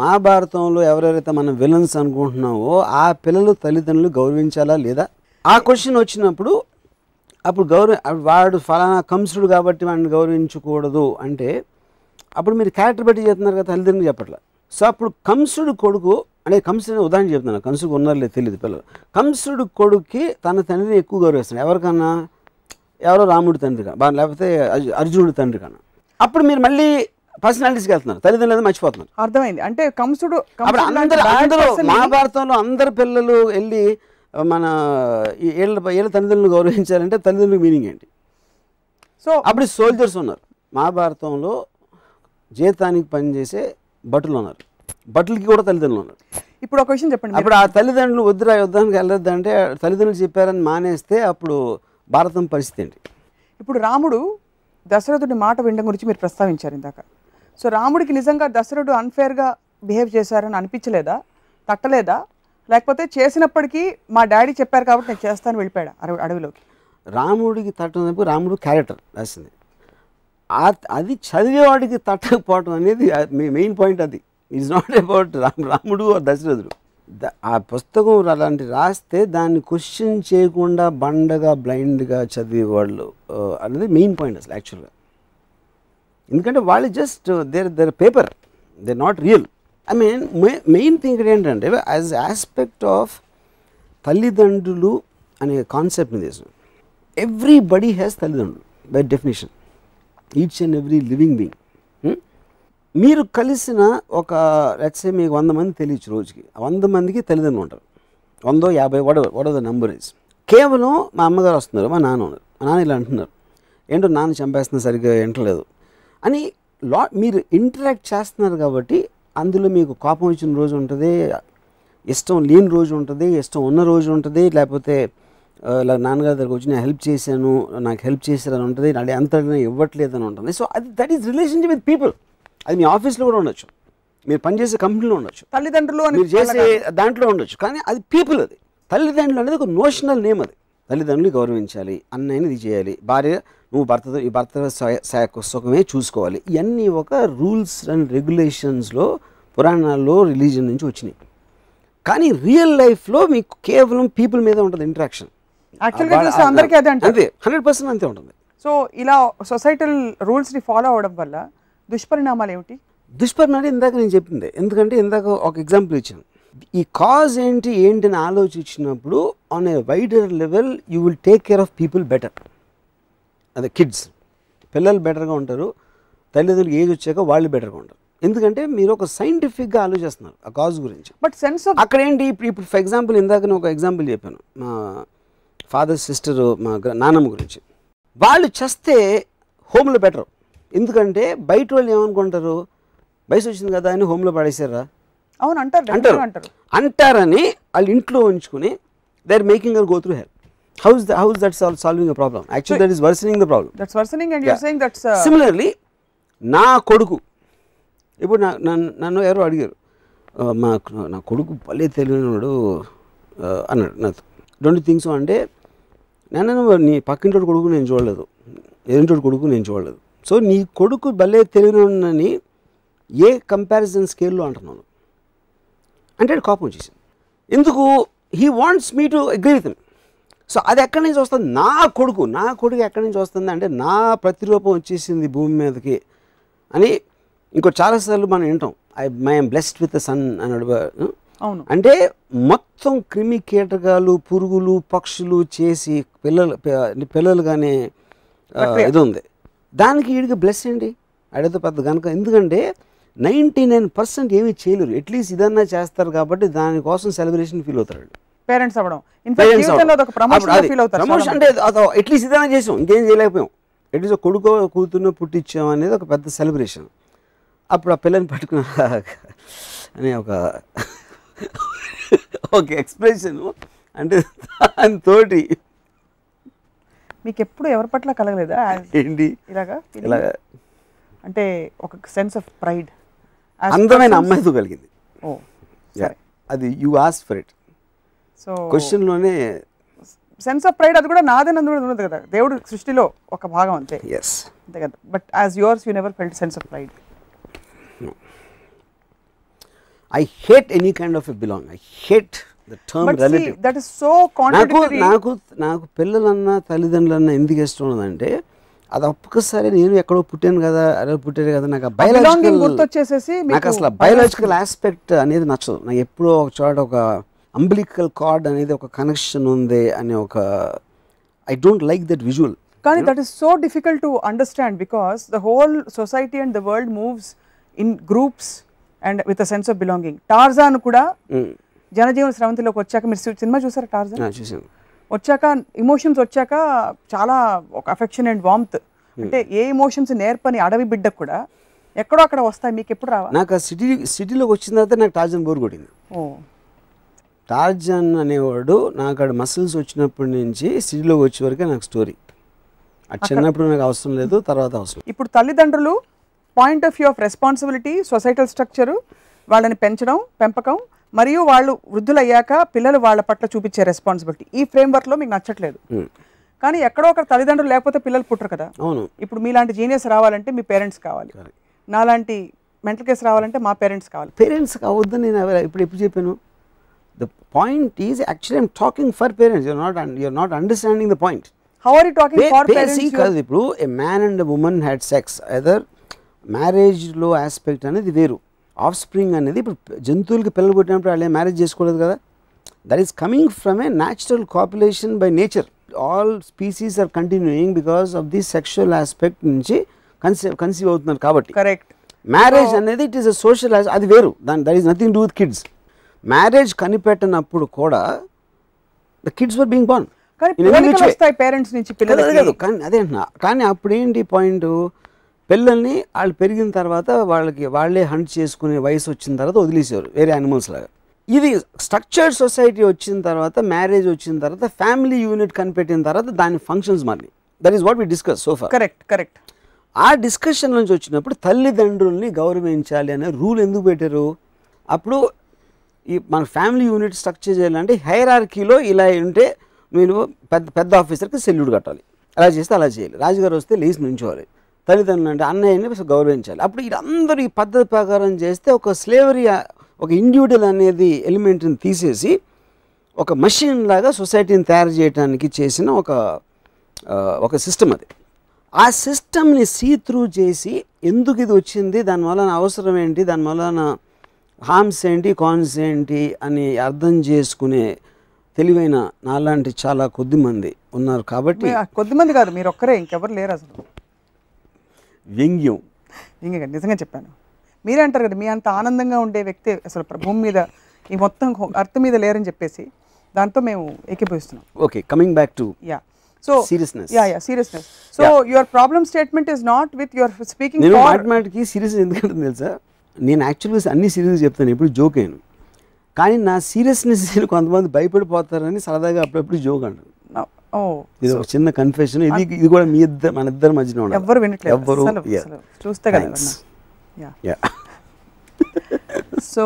మహాభారతంలో ఎవరెవరైతే మనం విలన్స్ అనుకుంటున్నామో ఆ పిల్లలు తల్లిదండ్రులు గౌరవించాలా లేదా? ఆ క్వశ్చన్ వచ్చినప్పుడు అప్పుడు వాడు ఫలానా కంసుడు కాబట్టి వాడిని గౌరవించకూడదు అంటే అప్పుడు మీరు క్యారెక్టర్ బట్టి చెప్తున్నారు కదా, తల్లిదండ్రులు చెప్పట్లా. సో అప్పుడు కంసుడు కొడుకు అంటే కంసుడు ఉదాహరణ చెప్తున్నాను, కంసుడు ఉన్నారు లేదు తెలియదు పిల్లలు. కంసుడు కొడుక్కి తన తండ్రిని ఎక్కువ గౌరవిస్తున్నాడు. ఎవరికన్నా? ఎవరో రాముడి తండ్రి కన్నా, లేకపోతే అర్జునుడి తండ్రి కన్నా. అప్పుడు మీరు మళ్ళీ పర్సనాలిటీస్కి వెళ్తున్నారు, తల్లిదండ్రులు మర్చిపోతున్నారు. అర్థమైంది. అంటే కంసుడు అందరూ మహాభారతంలో అందరు పిల్లలు వెళ్ళి మన ఏళ్ళ తల్లిదండ్రులు గౌరవించాలంటే తల్లిదండ్రులకు మీనింగ్ ఏంటి? సో అప్పుడు సోల్జర్స్ ఉన్నారు. మహాభారతంలో జీతానికి పనిచేసే భటులు ఉన్నారు, భటులకి కూడా తల్లిదండ్రులు ఉన్నారు. ఇప్పుడు ఒక క్వశ్చన్ చెప్పండి. అప్పుడు ఆ తల్లిదండ్రులు వద్దురా యుద్ధానికి వెళ్ళొద్దు అంటే తల్లిదండ్రులు చెప్పారని మానేస్తే అప్పుడు భారతం పరిస్థితి ఏంటి? ఇప్పుడు రాముడు దశరథుడి మాట వినడం గురించి మీరు ప్రస్తావించారు ఇందాక. సో రాముడికి నిజంగా దశరథుడు అన్ఫేర్గా బిహేవ్ చేశారని అనిపించలేదా, తట్టలేదా? లేకపోతే చేసినప్పటికీ మా డాడీ చెప్పారు కాబట్టి నేను చేస్తాను వెళ్ళిపోయాడు అడవిలోకి? రాముడికి తట్టనప్పుడు రాముడు క్యారెక్టర్ రాసింది, అది చదివేవాడికి తట్టకపోవటం అనేది మెయిన్ పాయింట్. అది ఈజ్ నాట్ అబౌట్ రాముడు దశరథుడు. ఆ పుస్తకం అలాంటి రాస్తే దాన్ని క్వశ్చన్ చేయకుండా బండగా బ్లైండ్గా చదివేవాళ్ళు అనేది మెయిన్ పాయింట్ అసలు యాక్చువల్గా. ఎందుకంటే వాళ్ళు just their paper, they not real. I mean main thing ఏంటంటే యాజ్ ఆస్పెక్ట్ ఆఫ్ తల్లిదండ్రులు అనే కాన్సెప్ట్ని తీసుకున్నాం. ఎవ్రీబడీ హ్యాస్ తల్లిదండ్రులు by definition, each and every living being. మీరు కలిసిన ఒక లెట్స్ సే మీకు 100 మంది తెలియచ్చు రోజుకి, 100 మందికి తల్లిదండ్రులు ఉంటారు. 100, 50 what are the number is. కేవలం మా అమ్మగారు వస్తున్నారు, మా నాన్న ఉన్నారు, మా నాన్న ఇలా అంటున్నారు, ఏంటో నాన్న చంపేస్తున్నా సరిగ్గా వింటలేదు అని మీరు ఇంటరాక్ట్ చేస్తున్నారు. కాబట్టి అందులో మీకు కోపం వచ్చిన రోజు ఉంటుంది, ఇష్టం లేని రోజు ఉంటుంది, ఇష్టం ఉన్న రోజు ఉంటుంది, లేకపోతే ఇలా నాన్నగారి దగ్గరకు వచ్చి నేను హెల్ప్ చేశాను, నాకు హెల్ప్ చేశారని ఉంటుంది, అది అంత ఇవ్వట్లేదని ఉంటుంది. సో అది that is relationship with people. అది మీ ఆఫీస్లో కూడా ఉండొచ్చు, మీరు పనిచేసే కంపెనీలో ఉండొచ్చు, తల్లిదండ్రులు మీరు చేసే దాంట్లో ఉండొచ్చు, కానీ అది పీపుల్. అది తల్లిదండ్రులు అనేది ఒక నోషనల్ నేమ్. అది తల్లిదండ్రులు గౌరవించాలి, అన్నయ్యని ఇది చేయాలి, భార్య నువ్వు భర్త సుఖమే చూసుకోవాలి. ఇవన్నీ ఒక రూల్స్ అండ్ రెగ్యులేషన్స్లో పురాణాల్లో రిలీజియన్ నుంచి వచ్చినాయి. కానీ రియల్ లైఫ్లో మీకు కేవలం పీపుల్ మీద ఉంటుంది ఇంటరాక్షన్. అందరికీ అదే అంతే 100% అంతే ఉంటుంది. సో ఇలా సొసైటల్ రూల్స్ని ఫాలో అవడం వల్ల దుష్పరిణామాలు ఏమిటి? దుష్పరిణామాలు ఇందాక నేను చెప్పింది. ఎందుకంటే ఇందాక ఒక ఎగ్జాంపుల్ ఇచ్చాను. ఈ కాజ్ ఏంటి అని ఆలోచించినప్పుడు on a wider level you will take care of people better. అదే కిడ్స్ పిల్లలు బెటర్గా ఉంటారు, తల్లిదండ్రులకు ఏజ్ వచ్చాక వాళ్ళు బెటర్గా ఉంటారు. ఎందుకంటే మీరు ఒక సైంటిఫిక్గా ఆలోచిస్తున్నారు ఆ కాజ్ గురించి. బట్ సెన్స్ అక్కడ ఏంటి, ఇప్పుడు ఫర్ ఎగ్జాంపుల్ ఇందాక నేను ఒక ఎగ్జాంపుల్ చెప్పాను, మా ఫాదర్ సిస్టర్ మా నాన్నమ్మ గురించి. వాళ్ళు చేస్తే హోమ్లో బెటర్. ఎందుకంటే బయట వాళ్ళు ఏమనుకుంటారు, వయసు వచ్చింది కదా అని హోమ్లో పడేసారా అవును అంటారని వాళ్ళు ఇంట్లో ఉంచుకుని they are making uh go through help. How is that solving a problem? Actually, that is worsening the problem. That's worsening, and you're saying that's... Similarly, నా కొడుకు ఇప్పుడు నన్ను ఎవరో అడిగారు, నా కొడుకు భలే తెలియనివాడు అన్నాడు నాతో. రెండు థింగ్స్ అంటే, నన్ను నీ పక్కింటోడు కొడుకు నేను చూడలేదు, ఎదురింటోడు కొడుకు నేను చూడలేదు. సో నీ కొడుకు భలే తెలియని ఏ కంపారిజన్ స్కేల్లో అంటున్నాను అంటే కోపం వచ్చేసింది. ఎందుకు? He wants me to agree with him. So అది ఎక్కడి నుంచి వస్తుంది? నా కొడుకు ఎక్కడి నుంచి వస్తుంది అంటే నా ప్రతిరూపం వచ్చేసింది భూమి మీదకి అని. ఇంకో చాలాసార్లు మనం వింటాం, I'm blessed with the son అని. అవును, అంటే మొత్తం క్రిమి కీటకాలు, పురుగులు, పక్షులు చేసి పిల్లలుగానే ఇది ఉంది. దానికి వీడికి బ్లెస్ ఏంటి? అడిగితే పెద్ద కనుక. ఎందుకంటే 99% ఏమీ చేయలేరు, అట్లీస్ట్ ఇదన్నా చేస్తారు కాబట్టి దానికోసం సెలబ్రేషన్ ఫీల్ అవుతారు పేరెంట్స్ అవ్వడం. ప్రమోషన్ అంటే అట్లీస్ట్ ఇదైనా చేసాం, ఇంకేం చేయలేకపోయాం, అట్లీస్ట్ కొడుకో కూతుర్నో పుట్టించాం అనేది ఒక పెద్ద సెలబ్రేషన్. అప్పుడు ఆ పిల్లని పట్టుకున్న అనే ఒక ఎక్స్ప్రెషన్ అంటే దానితోటి మీకు ఎప్పుడు ఎవరి పట్ల కలగలేదా ఏంటి ఇలాగా అంటే ఒక సెన్స్ ఆఫ్ ప్రైడ్? అందమైన అమ్మాయితో కలిగింది. ఓ అది you ask for it. So క్వశ్చన్లోనే సెన్స్ ఆఫ్ ప్రైడ్ అది కూడా నాదేనందు కూడా ఉన్నది కదా, దేవుడు సృష్టిలో ఒక భాగం అంతే. ఎస్ అంతే కదా. But as yours you never felt sense of pride? I hate any kind of a belong. I hate the term but relative. See, that is so contradictory. నాకు పిల్లలన్నా తల్లిదండ్రులన్నా ఎందుకు ఇష్టం ఉన్నదంటే, అది ఒక్కసారి నేను ఎక్కడో పుట్టాను కదా, అరే పుట్టారు కదా, నాకు బయాలజికల్ గుర్తొచ్చేసేసి నాకు అసలు బయాలజికల్ ఆస్పెక్ట్ అనేది నచ్చదు. నాకు ఎప్పుడో ఒక చోట ఒక అంబ్లికల్ కార్డ్ అనేది ఒక కనెక్షన్ ఉంది అనే ఒక I don't like that visual. కానీ that is so difficult to understand because the whole society and the world moves in groups and with a sense of belonging. Tarzan కూడా జనజీవన స్రవంతిలోకి వచ్చాక, మీరు సినిమా చూసారా టార్జాన్? చూసాను. వచ్చాక ఇమోషన్స్ వచ్చాక చాలా ఒక అఫెక్షన్ అండ్ వామ్త్, అంటే ఏ ఇమోషన్స్ నేర్పని అడవి బిడ్డకు కూడా ఎక్కడో అక్కడ వస్తాయి. మీకు ఎప్పుడు రావా? నాకు ఆ సిటీలోకి వచ్చిన తర్వాత నాకు టార్జాన్ బోర్ కొట్టింది. టార్జాన్ అనేవాడు నాకు అక్కడ మసిల్స్ వచ్చినప్పటి నుంచి సిటీలోకి వచ్చే వరకే నాకు స్టోరీ. అది చిన్నప్పుడు నాకు అవసరం లేదు, తర్వాత అవసరం. ఇప్పుడు తల్లిదండ్రులు point of view of responsibility, societal structure, వాళ్ళని పెంచడం, పెంపకం, మరియు వాళ్ళు వృద్ధులయ్యాక పిల్లలు వాళ్ళ పట్ల చూపించే రెస్పాన్సిబిలిటీ, ఈ ఫ్రేమ్వర్క్లో మీకు నచ్చట్లేదు. కానీ ఎక్కడో ఒక తల్లిదండ్రులు లేకపోతే పిల్లలు పుట్టరు కదా. అవును. ఇప్పుడు మీలాంటి జీనియస్ రావాలంటే మీ పేరెంట్స్ కావాలి, నాలాంటి మెంటల్ కేసు రావాలంటే మా పేరెంట్స్ కావాలి. పేరెంట్స్ కావద్దని నేను ఎప్పుడు చెప్పాను? The point is actually I'm talking for parents. you're not understanding the point. How are you talking for parents? కాదు, ఇప్పుడు ఏ man and women had sex, either మ్యారేజ్లో ఆస్పెక్ట్ అనేది వేరు, ఆఫ్ స్ప్రింగ్ అనేది. ఇప్పుడు జంతువులకి పిల్లలు పుట్టినప్పుడు వాళ్ళు మ్యారేజ్ చేసుకోలేదు కదా. That is coming from a natural copulation by nature. All species are continuing because of the sexual aspect నుంచి కన్సీవ్ అవుతున్నారు కాబట్టి. కరెక్ట్. మ్యారేజ్ అనేది ఇట్ ఈస్ అ సోషల్, అది వేరు. That is nothing do with kids. Marriage కనిపెట్టినప్పుడు కూడా the kids were being born. Parents నుంచి పిల్లలు కానీ అదే అంటున్నా. కానీ అప్పుడు ఏంటి పాయింట్, పిల్లల్ని వాళ్ళు పెరిగిన తర్వాత వాళ్ళే హంట్ చేసుకునే వయసు వచ్చిన తర్వాత వదిలేసేవారు వేరే యానిమల్స్ లాగా. ఇది స్ట్రక్చర్డ్ సొసైటీ వచ్చిన తర్వాత, మ్యారేజ్ వచ్చిన తర్వాత, ఫ్యామిలీ యూనిట్ కనిపెట్టిన తర్వాత దాని ఫంక్షన్స్ మారినాయి. That is what we discuss so far. Correct. ఆ డిస్కషన్ నుంచి వచ్చినప్పుడు తల్లిదండ్రుల్ని గౌరవించాలి అనే రూల్ ఎందుకు పెట్టారు? అప్పుడు ఈ మన ఫ్యామిలీ యూనిట్ స్ట్రక్చర్ చేయాలంటే హైరార్కీలో ఇలా ఉంటే మీరు పెద్ద పెద్ద ఆఫీసర్కి సెల్యూట్ కట్టాలి, అలా చేస్తే అలా చేయాలి, రాజుగారు వస్తే లేచి నుంచోవాలి, తల్లిదండ్రులు అంటే అన్నయ్యని గౌరవించాలి. అప్పుడు వీళ్ళందరూ ఈ పద్ధతి ప్రకారం చేస్తే ఒక స్లేవరీ, ఒక ఇండివిజువల్ అనేది ఎలిమెంట్ని తీసేసి ఒక మెషిన్ లాగా సొసైటీని తయారు చేయడానికి చేసిన ఒక సిస్టమ్ అది. ఆ సిస్టమ్ని సీ త్రూ చేసి ఎందుకు ఇది వచ్చింది, దానివల్ల అవసరం ఏంటి, దానివల్ల హార్మ్స్ ఏంటి, కాన్స్ ఏంటి అని అర్థం చేసుకునే తెలివైన నాలాంటి చాలా కొద్ది మంది ఉన్నారు. కాబట్టి కొద్దిమంది కాదు, మీరు ఒక్కరే, ఇంకెవరు లేరు అసలు. వ్యంగ్యం నిజంగా చెప్పాను. మీరే అంటారు కదా, మీ అంత ఆనందంగా ఉండే వ్యక్తి అసలు భూమి మీద ఈ మొత్తం అర్త్ మీద లేరని చెప్పేసి దాంతో మేము ఏకీభవిస్తున్నాం. Okay, coming back to so seriousness. Seriousness. So your problem statement is not with your speaking. నేను మాట్లాడికి సీరియస్ ఎందుకంటే తెలుసా, నేను యాక్చువల్గా అన్ని సీరియస్ చెప్తాను, ఎప్పుడు జోక్ అయ్యాను. కానీ నా సీరియస్నెస్ కొంతమంది భయపడిపోతారని సరదాగా అప్పుడప్పుడు జోక్ అంటారు. ఇది ఒక చిన్న కన్ఫెషన్. ఇది కూడా మన ఇద్దరి మధ్యన ఉండాలి. ఎవరు వినట్లేదు, ఎవరు చూస్తే కదా. సో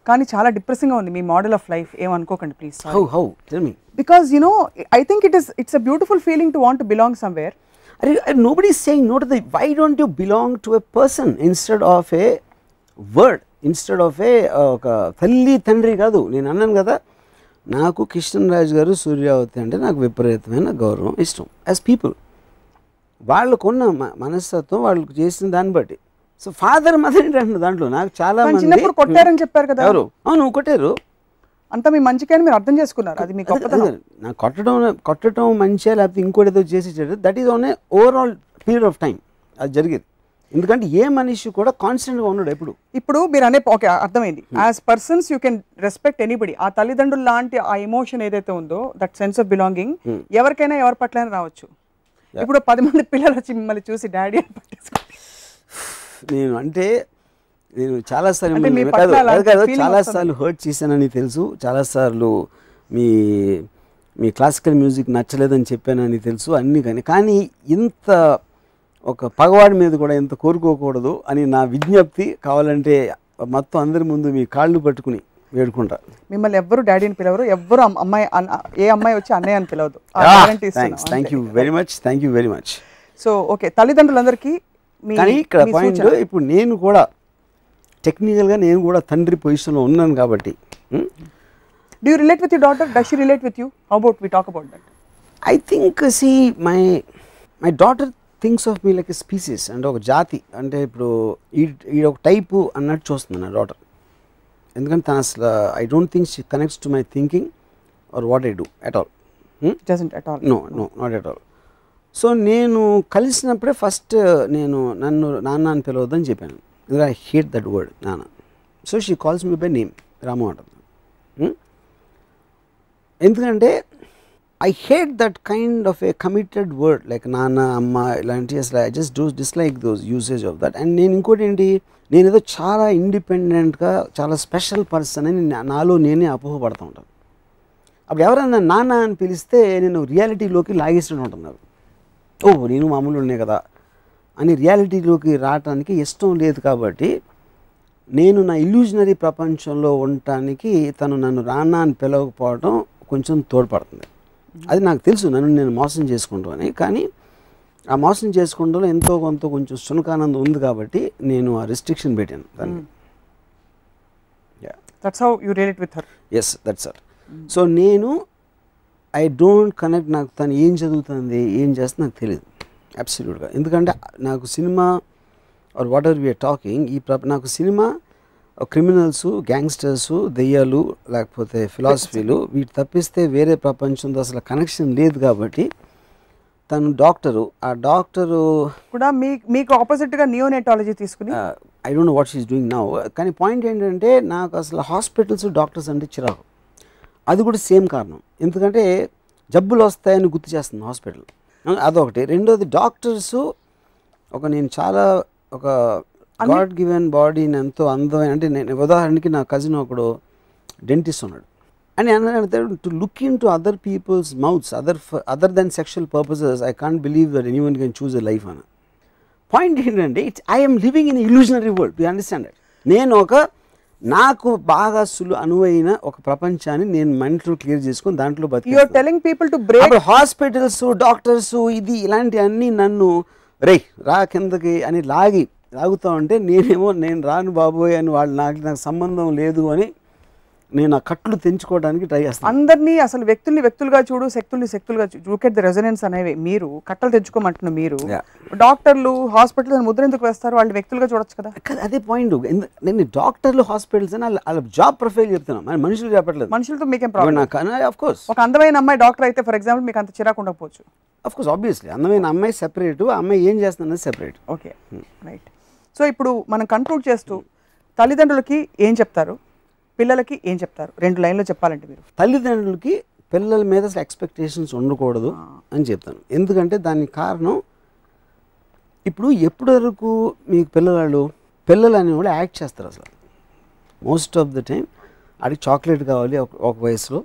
కానీ చాలా డిప్రెసింగ్గా ఉంది మీ మోడల్ ఆఫ్ లైఫ్. ఏమనుకోకండి please. How tell me. Because you know, I think it's a beautiful feeling to want to belong somewhere. Nobody is saying no to the. Why don't you belong to a person instead of a word, instead of a తల్లి తండ్రి కాదు. నేను అన్నాను కదా, నాకు కృష్ణరాజు గారు, సూర్యావతి అంటే నాకు విపరీతమైన గౌరవం, ఇష్టం యాజ్ పీపుల్. వాళ్ళకున్న మనస్తత్వం, వాళ్ళకు చేసిన దాన్ని బట్టి. సో ఫాదర్ మదర్ ఏంటంటే దాంట్లో నాకు చాలా మంది కొట్టారని చెప్పారు కదా. ఎవరు? అవును, కొట్టారు. అంతా మీ మంచికని మీరు అర్థం చేసుకున్నారు. అది మీ గొప్పతనం. నాకు కొట్టడం మంచిగా లేకపోతే ఇంకోటి ఏదో చేసి that is on a overall period of time అది జరిగేది. ఎందుకంటే ఏ మనిషి కూడా కాన్స్టెంట్గా ఉన్నాడు ఎప్పుడు. ఇప్పుడు మీరు అనే ఓకే అర్థమైంది. As persons you can respect anybody. ఆ తల్లిదండ్రులు లాంటి ఆ ఎమోషన్ ఏదైతే ఉందో, దట్ సెన్స్ ఆఫ్ బిలాంగింగ్ ఎవరికైనా ఎవరి పట్లైనా రావచ్చు. ఇప్పుడు 10 మంది పిల్లలు వచ్చి మిమ్మల్ని చూసి డాడీ అని పట్టేసుకోండి. నేను చాలాసార్లు హర్ట్ చేశానని తెలుసు, చాలాసార్లు మీ క్లాసికల్ మ్యూజిక్ నచ్చలేదని చెప్పానని తెలుసు, అన్నీ. కానీ ఇంత ఒక పగవాడి మీద కూడా ఇంత కోరుకోకూడదు అని నా విజ్ఞప్తి. కావాలంటే మొత్తం అందరి ముందు మీ కాళ్ళు పట్టుకుని వేడుకుంటా. మిమ్మల్ని ఎవ్వరు డాడీ అని పిలవరు, ఎవ్వరు అమ్మాయి ఏ అమ్మాయి వచ్చి అన్నయ్య అని పిలవదు. Thank you very much. So okay, తల్లిదండ్రులందరికీ. కానీ ఇక్కడ పాయింట్, ఇప్పుడు నేను కూడా టెక్నికల్గా నేను కూడా తండ్రి పొజిషన్లో ఉన్నాను కాబట్టి. Do you relate with your daughter? Does she relate with you? How about we talk about that? I think, see, my daughter thinks of me like a species, అంటే ఒక జాతి. అంటే ఇప్పుడు ఈ ఒక టైపు అన్నట్టు చూస్తుంది నా డాటర్. ఎందుకంటే తను అసలు I don't think she connects to my thinking or what I do at all. Doesn't at all? No, not at all. So నేను కలిసినప్పుడే ఫస్ట్ నన్ను నాన్న అని పిలవద్దని చెప్పాను. ఎందుకంటే ఐ హేట్ దట్ వర్డ్ నాన్న. So she calls me by name, Ramu అంటుంది. ఎందుకంటే I hate that kind of a committed word like నాన్న, అమ్మ ఇలాంటి. అసలు I just dislike those usage of that. And నేను ఇంకోటి ఏంటి, నేను ఏదో చాలా ఇండిపెండెంట్గా చాలా స్పెషల్ పర్సన్ అని నాలో నేనే అపోహపడుతూ ఉంటాను. అప్పుడు ఎవరైనా నాన్న అని పిలిస్తే నేను రియాలిటీలోకి లాగేస్తూ ఉంటున్నారు. నేను మామూలు ఉన్నాయి కదా అని రియాలిటీలోకి రావటానికి ఇష్టం లేదు. కాబట్టి నేను నా ఇల్యూజనరీ ప్రపంచంలో ఉండటానికి తను నన్ను నాన్న అని పిలవకపోవడం కొంచెం తోడ్పడుతుంది. అది నాకు తెలుసు, నేను మోసం చేసుకుంటామని. కానీ ఆ మోసం చేసుకోవడంలో ఎంతో కొంత కొంచెం సునకానందం ఉంది కాబట్టి నేను ఆ రెస్ట్రిక్షన్ పెట్టాను దాన్ని. That's how you relate with her? Yes, that's it. So నేను ఐ డోంట్ కనెక్ట్. నాకు తను ఏం చదువుతుంది, ఏం చేస్తుంది నాకు తెలియదు అబ్సల్యూట్గా. ఎందుకంటే నాకు cinema or whatever we're talking, నాకు సినిమా క్రిమినల్స్, గ్యాంగ్స్టర్స్, దెయ్యాలు, లేకపోతే ఫిలాసఫీలు, వీటి తప్పిస్తే వేరే ప్రపంచంతో అసలు కనెక్షన్ లేదు. కాబట్టి తను డాక్టరు. ఆ డాక్టరు కూడా మీకు ఆపోజిట్గా నియోనేటాలజీ తీసుకుని I don't know what she is doing now. కానీ పాయింట్ ఏంటంటే నాకు అసలు హాస్పిటల్స్, డాక్టర్స్ అంటే చిరాకు. అది కూడా సేమ్ కారణం. ఎందుకంటే జబ్బులు వస్తాయని గుర్తు చేస్తుంది హాస్పిటల్, అదొకటి. రెండోది డాక్టర్స్ నేను చాలా ఒక గాడ్ గివెన్ బాడీని ఎంతో అందమైన, అంటే నేను ఉదాహరణకి నా కజిన్ ఒకడు డెంటిస్ట్ ఉన్నాడు అని అన్నాడు, to look into other people's mouths other than sexual purposes I can't believe that anyone can choose a life అన్న పాయింట్ ఏంటంటే I'm living in illusionary world. You understand it. నేను ఒక నాకు బాగా అనువైన ఒక ప్రపంచాన్ని నేను మెంటల్ క్లియర్ చేసుకొని దాంట్లో you are telling people to break. అప్పుడు హాస్పిటల్స్, డాక్టర్స్ ఇది ఇలాంటివన్నీ నన్ను రే రా కిందకి అని లాగుతా ఉంటే నేను రాను బాబోయ్ అని వాళ్ళు నాకు సంబంధం లేదు అని నేను ఆ కట్లు తెంచుకోవడానికి ట్రై చేస్తాను. అందరినీ అసలు వ్యక్తులుగా చూడు, శక్తులుగా లుక్ ఎట్ ద రెజొనెన్స్ అనేవి. మీరు కట్టలు తెచ్చుకోమంటున్న మీరు డాక్టర్లు హాస్పిటల్స్ ముద్ర ఎందుకు వేస్తారు? వాళ్ళు వ్యక్తులుగా చూడొచ్చు కదా. అదే పాయింట్. నేను డాక్టర్లు హాస్పిటల్స్ అని వాళ్ళ జాబ్ ప్రొఫైల్ చెప్తున్నాను, మనుషులు చెప్పట్లేదు. మనుషులతో మీకేం ప్రాబ్లం? ఆఫ్ కోర్స్ ఒక అందమైన అమ్మాయి డాక్టర్ అయితే ఫర్ ఎగ్జాంపుల్ మీకు అంత చిరాకు ఉండకపోవచ్చు. ఆఫ్ కోర్స్ ఆబ్వియస్లీ అందమైన అమ్మాయి సెపరేట్, అమ్మాయి ఏం చేస్తుంది సెపరేట్. Okay right. సో ఇప్పుడు మనం కంక్లూడ్ చేస్తూ తల్లిదండ్రులకి ఏం చెప్తారు, పిల్లలకి ఏం చెప్తారు? 2 లైన్లో చెప్పాలంటే మీరు. తల్లిదండ్రులకి పిల్లల మీద అసలు ఎక్స్పెక్టేషన్స్ ఉండకూడదు అని చెప్తాను. ఎందుకంటే దానికి కారణం ఇప్పుడు ఎప్పటి వరకు మీకు పిల్లలు అనేవాళ్ళు యాక్ట్ చేస్తారు. అసలు మోస్ట్ ఆఫ్ ద టైం అడిగి చాక్లెట్ కావాలి ఒక వయసులో,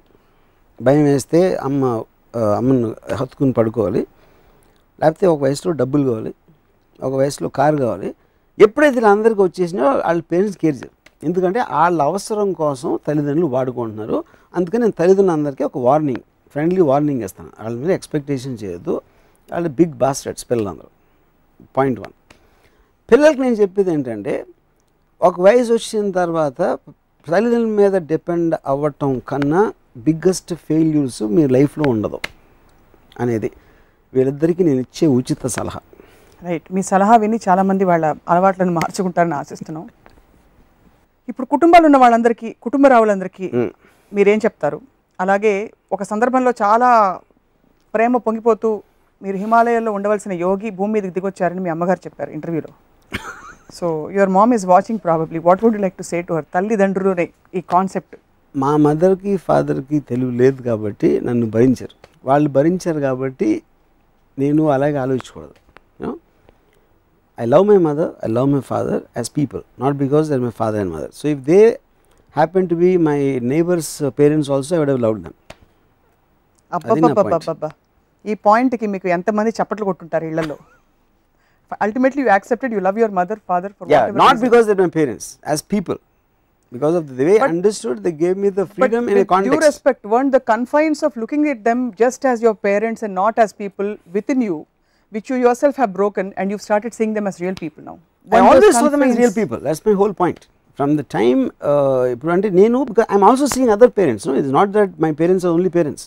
భయం వేస్తే అమ్మను హత్తుకుని పడుకోవాలి, లేకపోతే ఒక వయసులో డబ్బులు కావాలి, ఒక వయసులో కారు కావాలి. ఎప్పుడైతే ఇలా అందరికీ వచ్చేసినా వాళ్ళ పేరెంట్స్ కేర్ చేయరు. ఎందుకంటే వాళ్ళ అవసరం కోసం తల్లిదండ్రులు వాడుకుంటున్నారు. అందుకని నేను తల్లిదండ్రులందరికీ ఒక ఫ్రెండ్లీ వార్నింగ్ ఇస్తాను. వాళ్ళ మీద ఎక్స్పెక్టేషన్ చేయొద్దు, వాళ్ళు బిగ్ బాస్టర్డ్స్ పిల్లలందరూ. పాయింట్ 1. పిల్లలకి నేను చెప్పేది ఏంటంటే ఒక వయసు వచ్చిన తర్వాత తల్లిదండ్రుల మీద డిపెండ్ అవ్వటం కన్నా బిగ్గెస్ట్ ఫెయిల్యూర్స్ మీ లైఫ్లో ఉండదు అనేది వీళ్ళిద్దరికీ నేను ఇచ్చే ఉచిత సలహా. రైట్. మీ సలహా విని చాలామంది వాళ్ళ అలవాట్లను మార్చుకుంటారని ఆశిస్తున్నాం. ఇప్పుడు కుటుంబాలు ఉన్న వాళ్ళందరికీ, కుటుంబరావులందరికీ మీరేం చెప్తారు? అలాగే ఒక సందర్భంలో చాలా ప్రేమ పొంగిపోతూ మీరు హిమాలయాల్లో ఉండవలసిన యోగి భూమి మీదకి దిగొచ్చారని మీ అమ్మగారు చెప్పారు ఇంటర్వ్యూలో. So your mom is watching probably. What would you like to say to her? తల్లిదండ్రులు ఈ కాన్సెప్ట్. మా మదర్కి ఫాదర్కి తెలివి లేదు కాబట్టి నన్ను భరించారు. వాళ్ళు భరించారు కాబట్టి నేను అలాగే ఆలోచించకూడదు. I love my mother, I love my father as people, not because they're my father and mother. So if they happen to be my neighbors' parents also, I would have loved them. అబ్బబ్బబ్బబ్బబ్బ, ఈ పాయింట్కి మీకు ఎంతమంది చప్పట్లు కొట్టుంటారు ఇళ్లలో? Ultimately you accepted, you love your mother, father for whatever reason. Not because they're my parents, as people. Because of the way I understood, they gave me the freedom in a context. But with due respect, weren't the confines of looking at them just as your parents and not as people within you, which you yourself have broken, and you've started seeing them as real people now? I always saw them as real people. That's my whole point. From the time, because I'm also seeing other parents. No, it's not that my parents are only parents.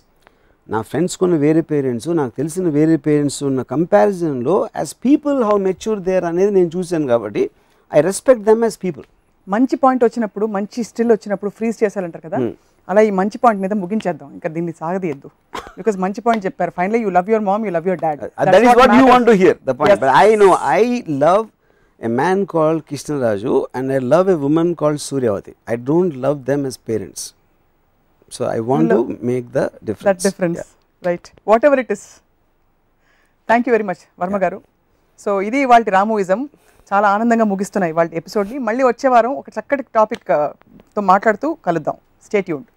నా friends కొన్న వేరే parents, నాకు తెలిసిన వేరే parents ఉన్న కంపారిజన్లో as people how mature they're అనేది నేను చూశాను కాబట్టి I respect them as people. మంచి పాయింట్ వచ్చినప్పుడు, మంచి స్టిల్ వచ్చినప్పుడు ఫ్రీజ్ చేసేయాలంటారు కదా, అలా ఈ మంచి పాయింట్ మీద ముగించేద్దాం, ఇంకా దీన్ని సాగదీయద్దు. బికాజ్ మంచి పాయింట్ చెప్పారు. Finally you love your mom, you love your dad. That is what you want to hear the point. But I love a man called Krishnaraju and I love a woman called Suryavati. I don't love them as parents. So I want to make the difference. That difference, right? Whatever it is. Thank you very much, Varma garu. So ఇది ఇవాల్టి రామూయిజం. చాలా ఆనందంగా ముగిస్తున్నాయి ఇవాల్టి ఎపిసోడ్ని. మళ్ళీ వచ్చే వారం ఒక చక్కటి టాపిక్ తో మాట్లాడుతూ కలుద్దాం. Stay tuned.